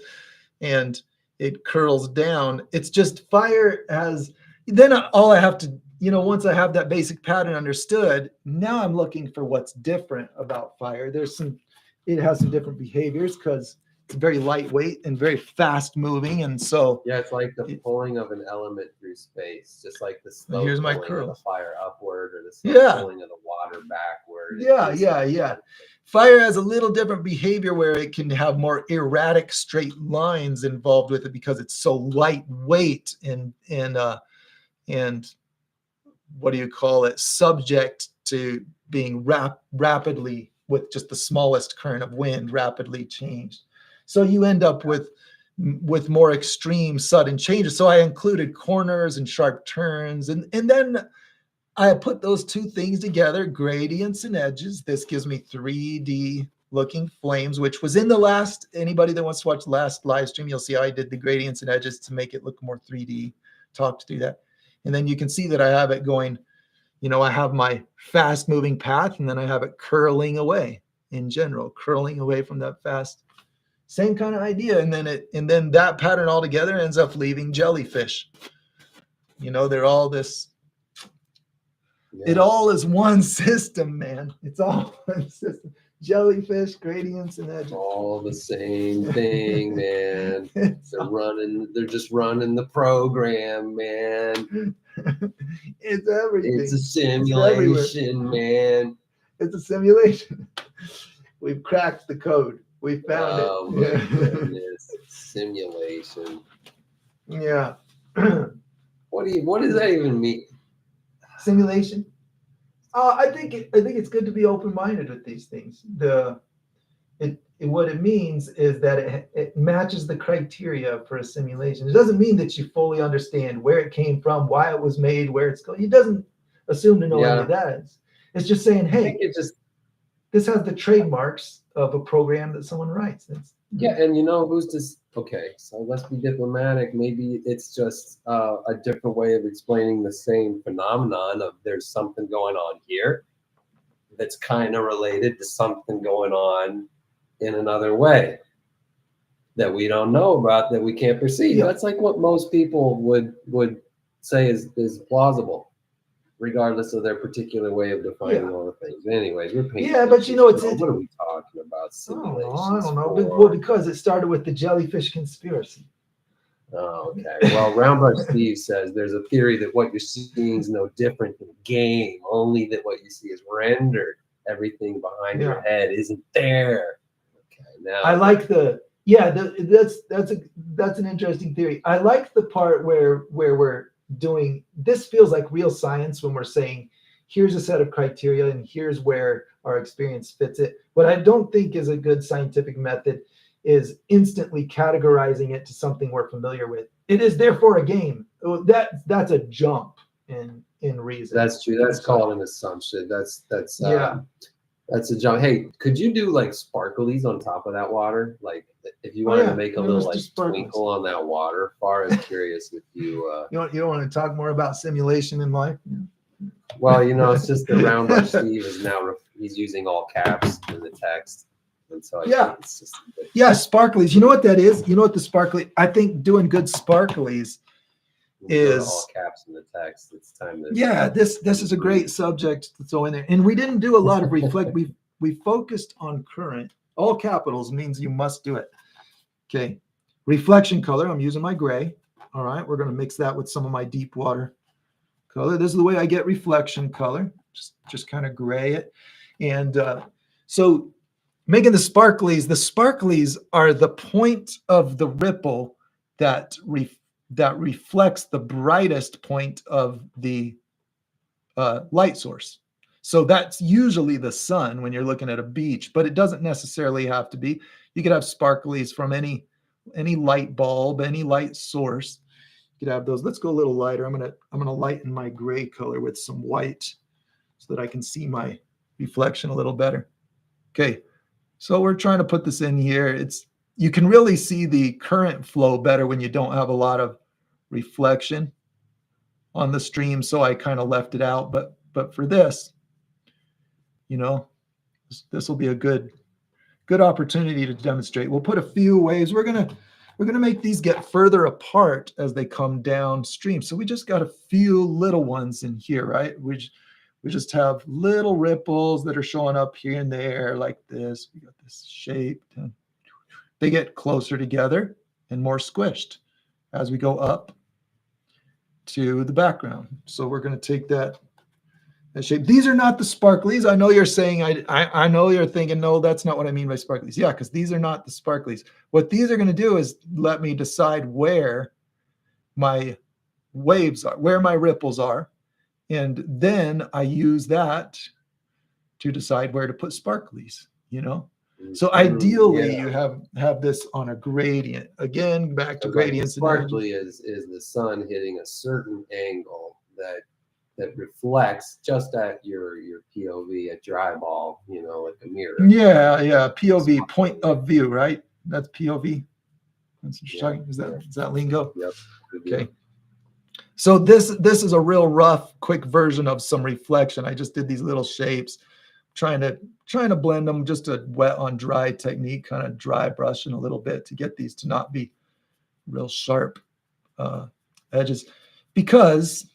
and it curls down. It's just fire has, then all I have to, you know, once I have that basic pattern understood, now I'm looking for what's different about fire. It has some different behaviors because it's very lightweight and very fast moving. And so yeah, it's like the pulling of an element through space, just like the slow here's my pulling of the curls. fire upward or the slow pulling of the water backward. Yeah. Fire has a little different behavior where it can have more erratic straight lines involved with it because it's so lightweight and what do you call it, subject to being rapidly, with just the smallest current of wind, rapidly changed. So you end up with more extreme sudden changes. So I included corners and sharp turns, and then I put those two things together, gradients and edges. This gives me 3D looking flames, which was in the last, anybody that wants to watch the last live stream, you'll see I did the gradients and edges to make it look more 3D, talked through that. And then you can see that I have it going, I have my fast moving path, and then I have it curling away in general, curling away from that fast, same kind of idea. And then that pattern all together ends up leaving jellyfish. They're all this, it all is one system, man. It's all one system. Jellyfish, gradients, and edges. All the same thing, man. They're just running the program, man. It's everything. It's a simulation, man. It's a simulation. We've cracked the code. We found it. Oh my goodness. Simulation. Yeah. What does that even mean? Simulation. I think it's good to be open-minded with these things. What it means is that it matches the criteria for a simulation. It doesn't mean that you fully understand where it came from, why it was made, where it's going. It doesn't assume to know any of that. It's just saying, hey, this has the trademarks of a program that someone writes. And who's this? Okay, so let's be diplomatic. Maybe it's just a different way of explaining the same phenomenon of there's something going on here that's kind of related to something going on in another way that we don't know about, that we can't perceive. Yeah. That's like what most people would say is plausible, regardless of their particular way of defining all the things. Anyways, we're painting. Yeah, but it's what are we talking about? Simulations. I don't know. Well, because it started with the jellyfish conspiracy. Oh, okay. Well, Roundbrush Steve says there's a theory that what you're seeing is no different than a game, only that what you see is rendered. Everything behind your head isn't there. Okay, now I like that's an interesting theory. I like the part where we're doing this. Feels like real science when we're saying here's a set of criteria and here's where our experience fits it. What I don't think is a good scientific method is instantly categorizing it to something we're familiar with. It is therefore a game. That's a jump in reason. That's true. That's called an assumption. That's a jump. Hey, could you do like sparklies on top of that water? Like if you wanted to make a little like twinkle on that water. Far as curious if you you don't want to talk more about simulation in life? Well, it's just that Roundbrush Steve is now he's using all caps in the text. And so I think it's just sparklies. You know what that is? You know what the sparkly? I think doing good sparklies is all caps in the text. It's time to this is a great subject to throw in there. And we didn't do a lot of reflect. We focused on current. All capitals means you must do it. Okay. Reflection color. I'm using my gray. All right. We're going to mix that with some of my deep water color. This is the way I get reflection color. Just kind of gray it. And so making the sparklies are the point of the ripple that reflects the brightest point of the light source. So that's usually the sun when you're looking at a beach, but it doesn't necessarily have to be. You could have sparklies from any light bulb, any light source. You could have those. Let's go a little lighter. I'm gonna lighten my gray color with some white so that I can see my reflection a little better. Okay, so we're trying to put this in here. You can really see the current flow better when you don't have a lot of reflection on the stream, so I kind of left it out. But for this, this will be a good opportunity to demonstrate. We'll put a few waves. We're gonna make these get further apart as they come downstream. So we just got a few little ones in here, right? We just have little ripples that are showing up here and there like this. We got this shape. they get closer together and more squished as we go up to the background. So we're going to take that shape. These are not the sparklies. I know you're saying, I know you're thinking, no, that's not what I mean by sparklies. Yeah, because these are not the sparklies. What these are going to do is let me decide where my waves are, where my ripples are. And then I use that to decide where to put sparklies, you know? So ideally you have this on a gradient. Again, back to gradients. Like sparkly is the sun hitting a certain angle that reflects just at your POV, at your eyeball, you know, like a mirror. Yeah. POV, point of view, right? That's POV. That's what you're talking. Is that lingo? Yep. Okay. So this is a real rough, quick version of some reflection. I just did these little shapes, trying to blend them, just a wet on dry technique, kind of dry brushing a little bit to get these to not be real sharp edges, because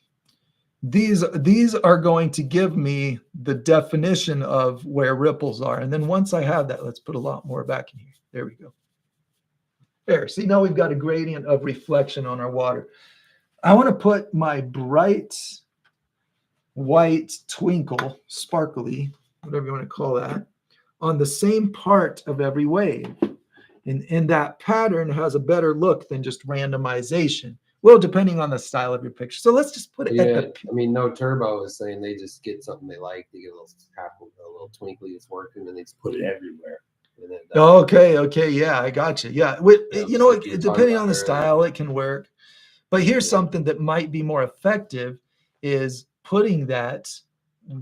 these are going to give me the definition of where ripples are. And then once I have that, let's put a lot more back in here. There we go. There, see, now we've got a gradient of reflection on our water. I want to put my bright white twinkle, sparkly, whatever you want to call that, on the same part of every wave. And that pattern has a better look than just randomization. Well, depending on the style of your picture. So let's just put it at the... I mean, No Turbo is saying they just get something they like. They get a little twinkly that's working, and they just put it everywhere. And then, okay. Yeah, I got you. Yeah. You know, depending on the style, it can work. But here's something that might be more effective is putting that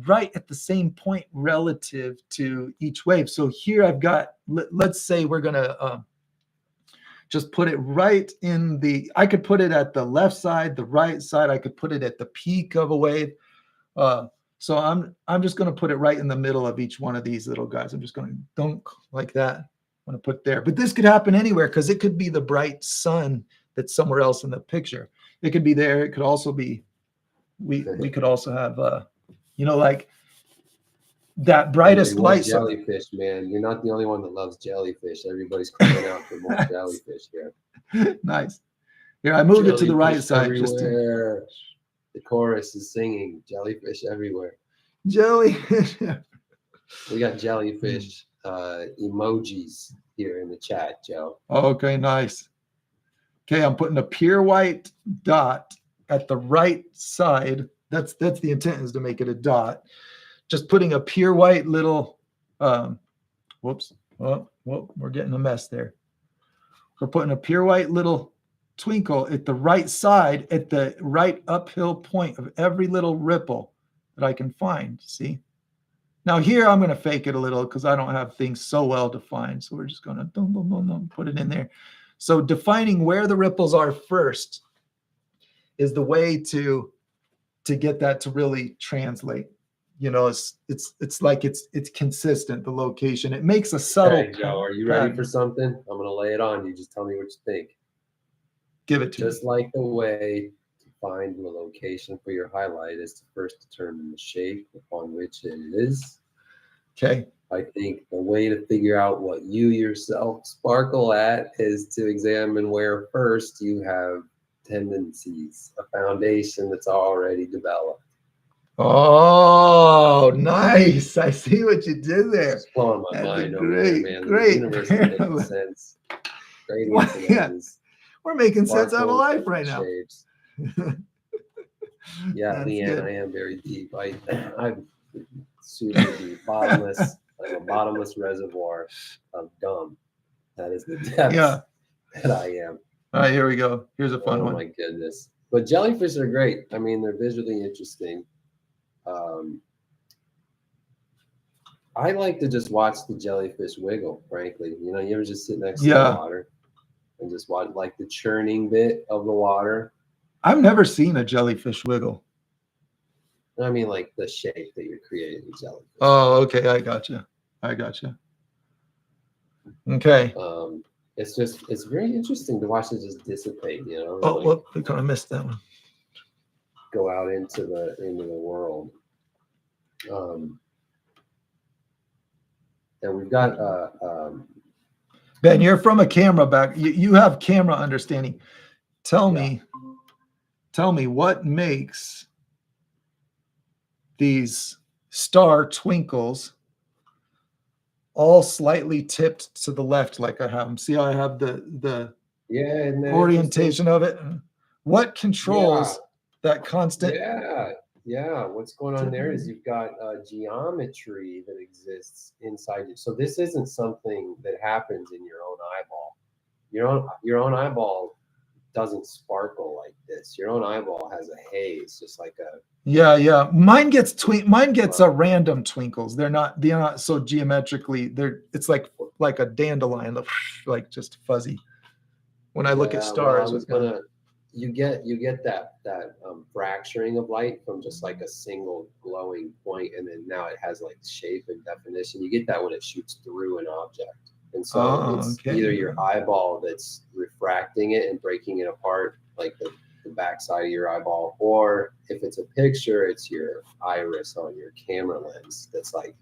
right at the same point relative to each wave. So here I've got, let's say we're going to just put it right in the, I could put it at the left side, the right side. I could put it at the peak of a wave. So I'm just going to put it right in the middle of each one of these little guys. I'm just going to dunk like that. I'm going to put there. But this could happen anywhere, because it could be the bright sun that's somewhere else in the picture. It could be there. It could also be, we could also have, you know, like that brightest light. Jellyfish, man. You're not the only one that loves jellyfish. Everybody's crying out for more jellyfish here. Nice. Here, I moved it to the right side. Everywhere. The chorus is singing jellyfish everywhere. Jellyfish. We got jellyfish emojis here in the chat, Joe. Okay, nice. Okay, I'm putting a pure white dot at the right side. That's the intent, is to make it a dot. Just putting a pure white little, whoops. Oh, we're getting a mess there. We're putting a pure white little twinkle at the right side, at the right uphill point of every little ripple that I can find. See? Now here I'm going to fake it a little because I don't have things so well defined. So we're just going to put it in there. So defining where the ripples are first is the way to get that to really translate. You know, it's like it's consistent, the location. It makes a subtle. Hey, Joe, are you ready for something? I'm going to lay it on you. Just tell me what you think. Give it to me. Just like the way to find the location for your highlight is to first determine the shape upon which it is. Okay. I think the way to figure out what you yourself sparkle at is to examine where first you have tendencies, a foundation that's already developed. Oh, nice. I see what you did there. It's blowing my mind over there, man. Great. The universe is making sense. We're making sense out of life right now. Yeah, Leanne, I am very deep. I'm super deep, bottomless, like a bottomless reservoir of dumb. That is the depth that I am. All right, here we go. Here's a fun one. Oh my goodness. But jellyfish are great. I mean, they're visually interesting. I like to just watch the jellyfish wiggle, frankly. You know, you ever just sit next to the water and just watch like the churning bit of the water? I've never seen a jellyfish wiggle. I mean, like the shape that you're creating with jellyfish. Oh, okay. I gotcha. Okay. It's very interesting to watch it just dissipate, you know. Oh, well, we kind of missed that one. Go out into the world. And we've got Ben, you're from a camera back. You have camera understanding. Tell me what makes these star twinkles all slightly tipped to the left, like I have them. See how I have the orientation of it? What controls that constant? Yeah. What's going on there is you've got geometry that exists inside you. So this isn't something that happens in your own eyeball. Your own eyeball doesn't sparkle like this. Your own eyeball has a haze, just like a Mine gets a random twinkles. They're not so geometrically. It's like a dandelion, like just fuzzy. When I look at stars, you get that fracturing of light from just like a single glowing point, and then now it has like shape and definition. You get that when it shoots through an object, and so it's either your eyeball that's refracting it and breaking it apart, like the backside of your eyeball, or if it's a picture, it's your iris on your camera lens that's like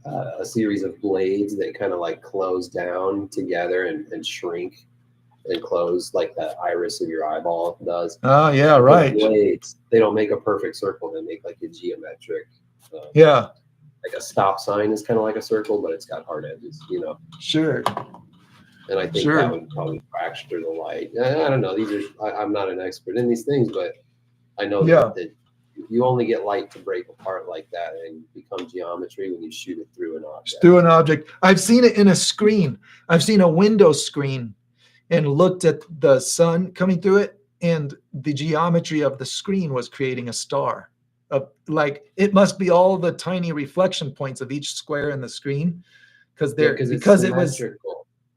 a series of blades that kind of like close down together and shrink and close like the iris of your eyeball does. Oh yeah, right. Blades, they don't make a perfect circle. They make like a geometric. Like a stop sign is kind of like a circle, but it's got hard edges. Sure. And I think that would probably fracture the light. I don't know. I'm not an expert in these things, but I know that you only get light to break apart like that and become geometry when you shoot it through an object. I've seen it in a screen. I've seen a window screen and looked at the sun coming through it, and the geometry of the screen was creating a star. Like it must be all the tiny reflection points of each square in the screen, because it was.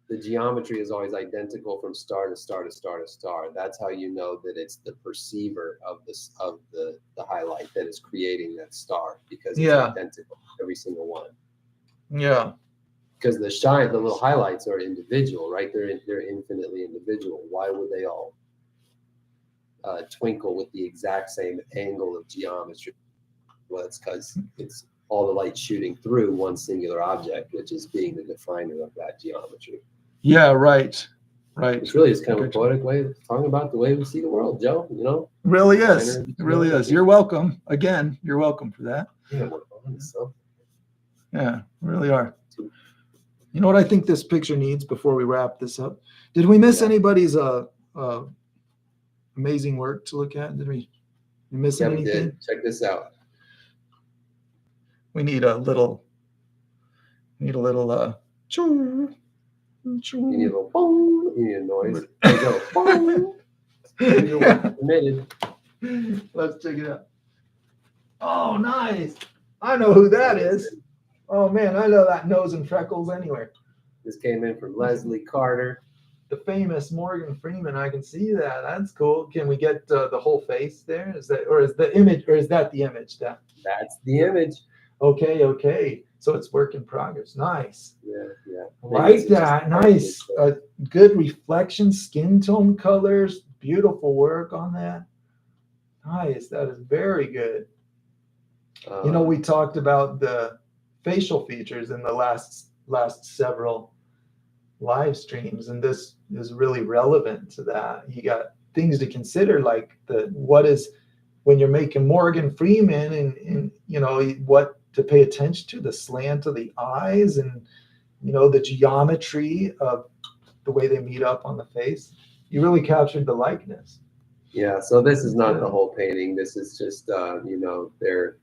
The geometry is always identical from star to star to star to star. That's how you know that it's the perceiver of the highlight that is creating that star, because it's identical every single one. Yeah. Because the little highlights are individual, right? They're infinitely individual. Why would they all twinkle with the exact same angle of geometry? Well, it's because it's all the light shooting through one singular object, which is being the definer of that geometry. Yeah, right. It's really just kind of a poetic way of talking about the way we see the world, Joe. Really is. It really is. You're welcome. Again, you're welcome for that. Yeah, we're on so. Yeah, really are. You know what I think this picture needs before we wrap this up? Did we miss anybody's amazing work to look at? Did we miss anything? We did. Check this out. We need a little choo. You need a little boom. You need a noise. There you go. Boom. Permitted. Let's check it out. Oh, nice. I know who that is. Oh man, I know that nose and freckles anywhere. This came in from Leslie Carter. The famous Morgan Freeman. I can see that. That's cool. Can we get the whole face there? Is that the image That's the image. Okay. So it's work in progress. Nice. Yeah. Like that. Nice. Good reflection, skin tone colors. Beautiful work on that. Nice. That is very good. We talked about the facial features in the last several live streams, and this is really relevant to that. You got things to consider, like when you're making Morgan Freeman, and what to pay attention to, the slant of the eyes, and the geometry of the way they meet up on the face. You really captured the likeness. Yeah, so this is not the whole painting. This is just their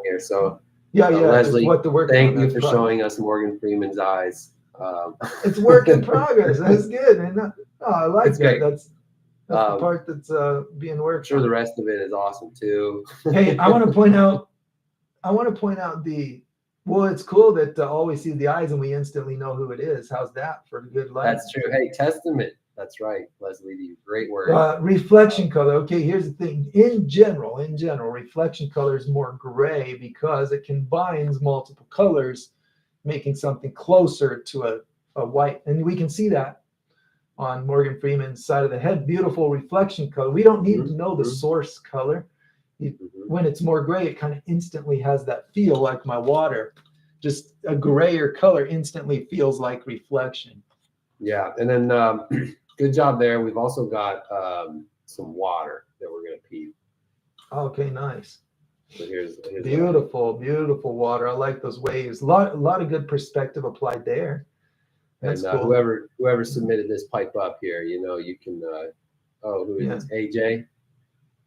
here. So Leslie, what the work thank you for showing us Morgan Freeman's eyes. It's work in progress. That's good, and I like that. Great. That's the part that's being worked. I'm sure the rest of it is awesome too. Hey, I want to point out it's cool that all we see the eyes and we instantly know who it is. How's that for good light? That's true. Hey, testament. That's right, Leslie. You great work. Reflection color. Okay, here's the thing. In general, reflection color is more gray because it combines multiple colors, making something closer to a white. And we can see that on Morgan Freeman's side of the head. Beautiful reflection color. We don't need to know the source color. When it's more gray, it kind of instantly has that feel, like my water. just a grayer color instantly feels like reflection. Yeah, and then good job there. We've also got some water that we're gonna pee. Okay, nice. So here's beautiful water. I like those waves. A lot of good perspective applied there. That's and cool. whoever submitted this pipe up here, you know, you can. Who is this? AJ.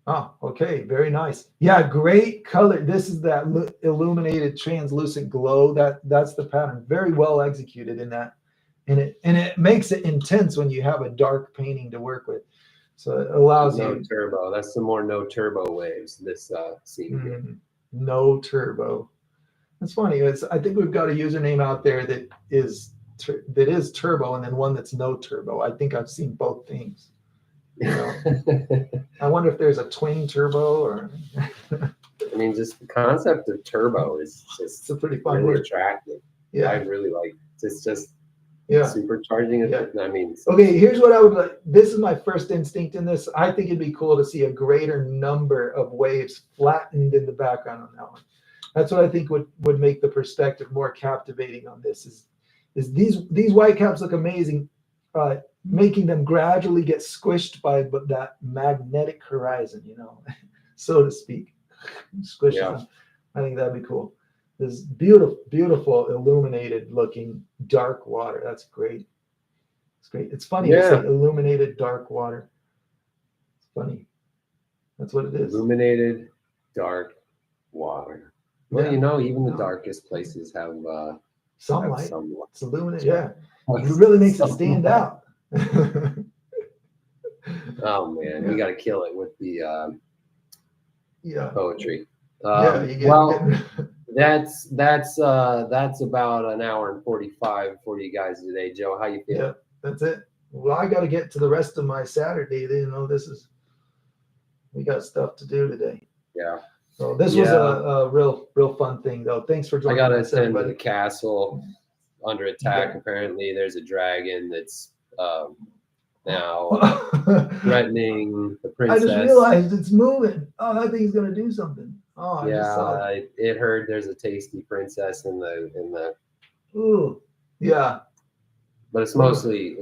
Oh, okay, very nice. Yeah, great color. This is that illuminated translucent glow. That's the pattern. Very well executed in that, and it makes it intense when you have a dark painting to work with. So it allows no turbo. That's some more no turbo waves. This scene. No turbo. That's funny. I think we've got a username out there that is turbo, and then one that's no turbo. I think I've seen both things. You know? I wonder if there's a twin turbo or. I mean, just the concept of turbo is just it's a pretty fun really word. attractive. Yeah, I really like just supercharging it. Yeah. I mean, okay, here's what I would like. This is my first instinct in this. I think it'd be cool to see a greater number of waves flattened in the background on that one. That's what I think would make the perspective more captivating on this. Is these white caps look amazing, making them gradually get squished by that magnetic horizon, you know, so to speak. Squish them. I think that'd be cool. This beautiful illuminated looking dark water. That's great. It's great. It's funny to say illuminated dark water. It's funny. That's what it is. Illuminated dark water. Well, you know, even the darkest places have sunlight. It's illuminated. Yeah. It really makes it stand out. Oh man, we got to kill it with the poetry. That's about an hour and 45 for you guys today, Joe. How you feeling? Yeah, that's it. Well, I got to get to the rest of my Saturday. You know, we got stuff to do today. Yeah. So this was a real fun thing, though. Thanks for joining us. I got to attend to the castle under attack. Apparently, there's a dragon that's now threatening the princess. I just realized it's moving. Oh, that thing's gonna do something. Oh, I just saw it. It heard there's a tasty princess in the. Ooh, yeah. But it's mostly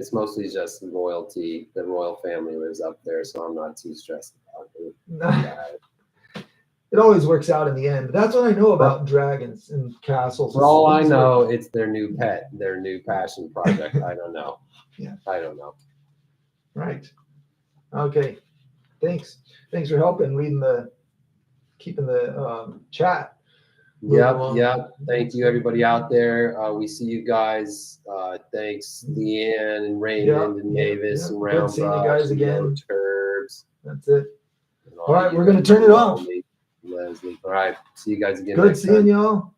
just royalty. The royal family lives up there, so I'm not too stressed about it. It always works out in the end. That's what I know about dragons and castles. For all I know, it's their new pet, their new passion project. I don't know. Yeah. I don't know. Right. Okay. Thanks for helping keeping the chat. Yep. Thank you, everybody out there. We see you guys. Thanks, Leanne and Raymond and Mavis and Round. Good seeing you guys again. Turbs. That's it. All right, we're gonna turn it off. Leslie. All right. See you guys again. Good seeing y'all.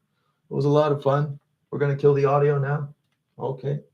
It was a lot of fun. We're gonna kill the audio now. Okay.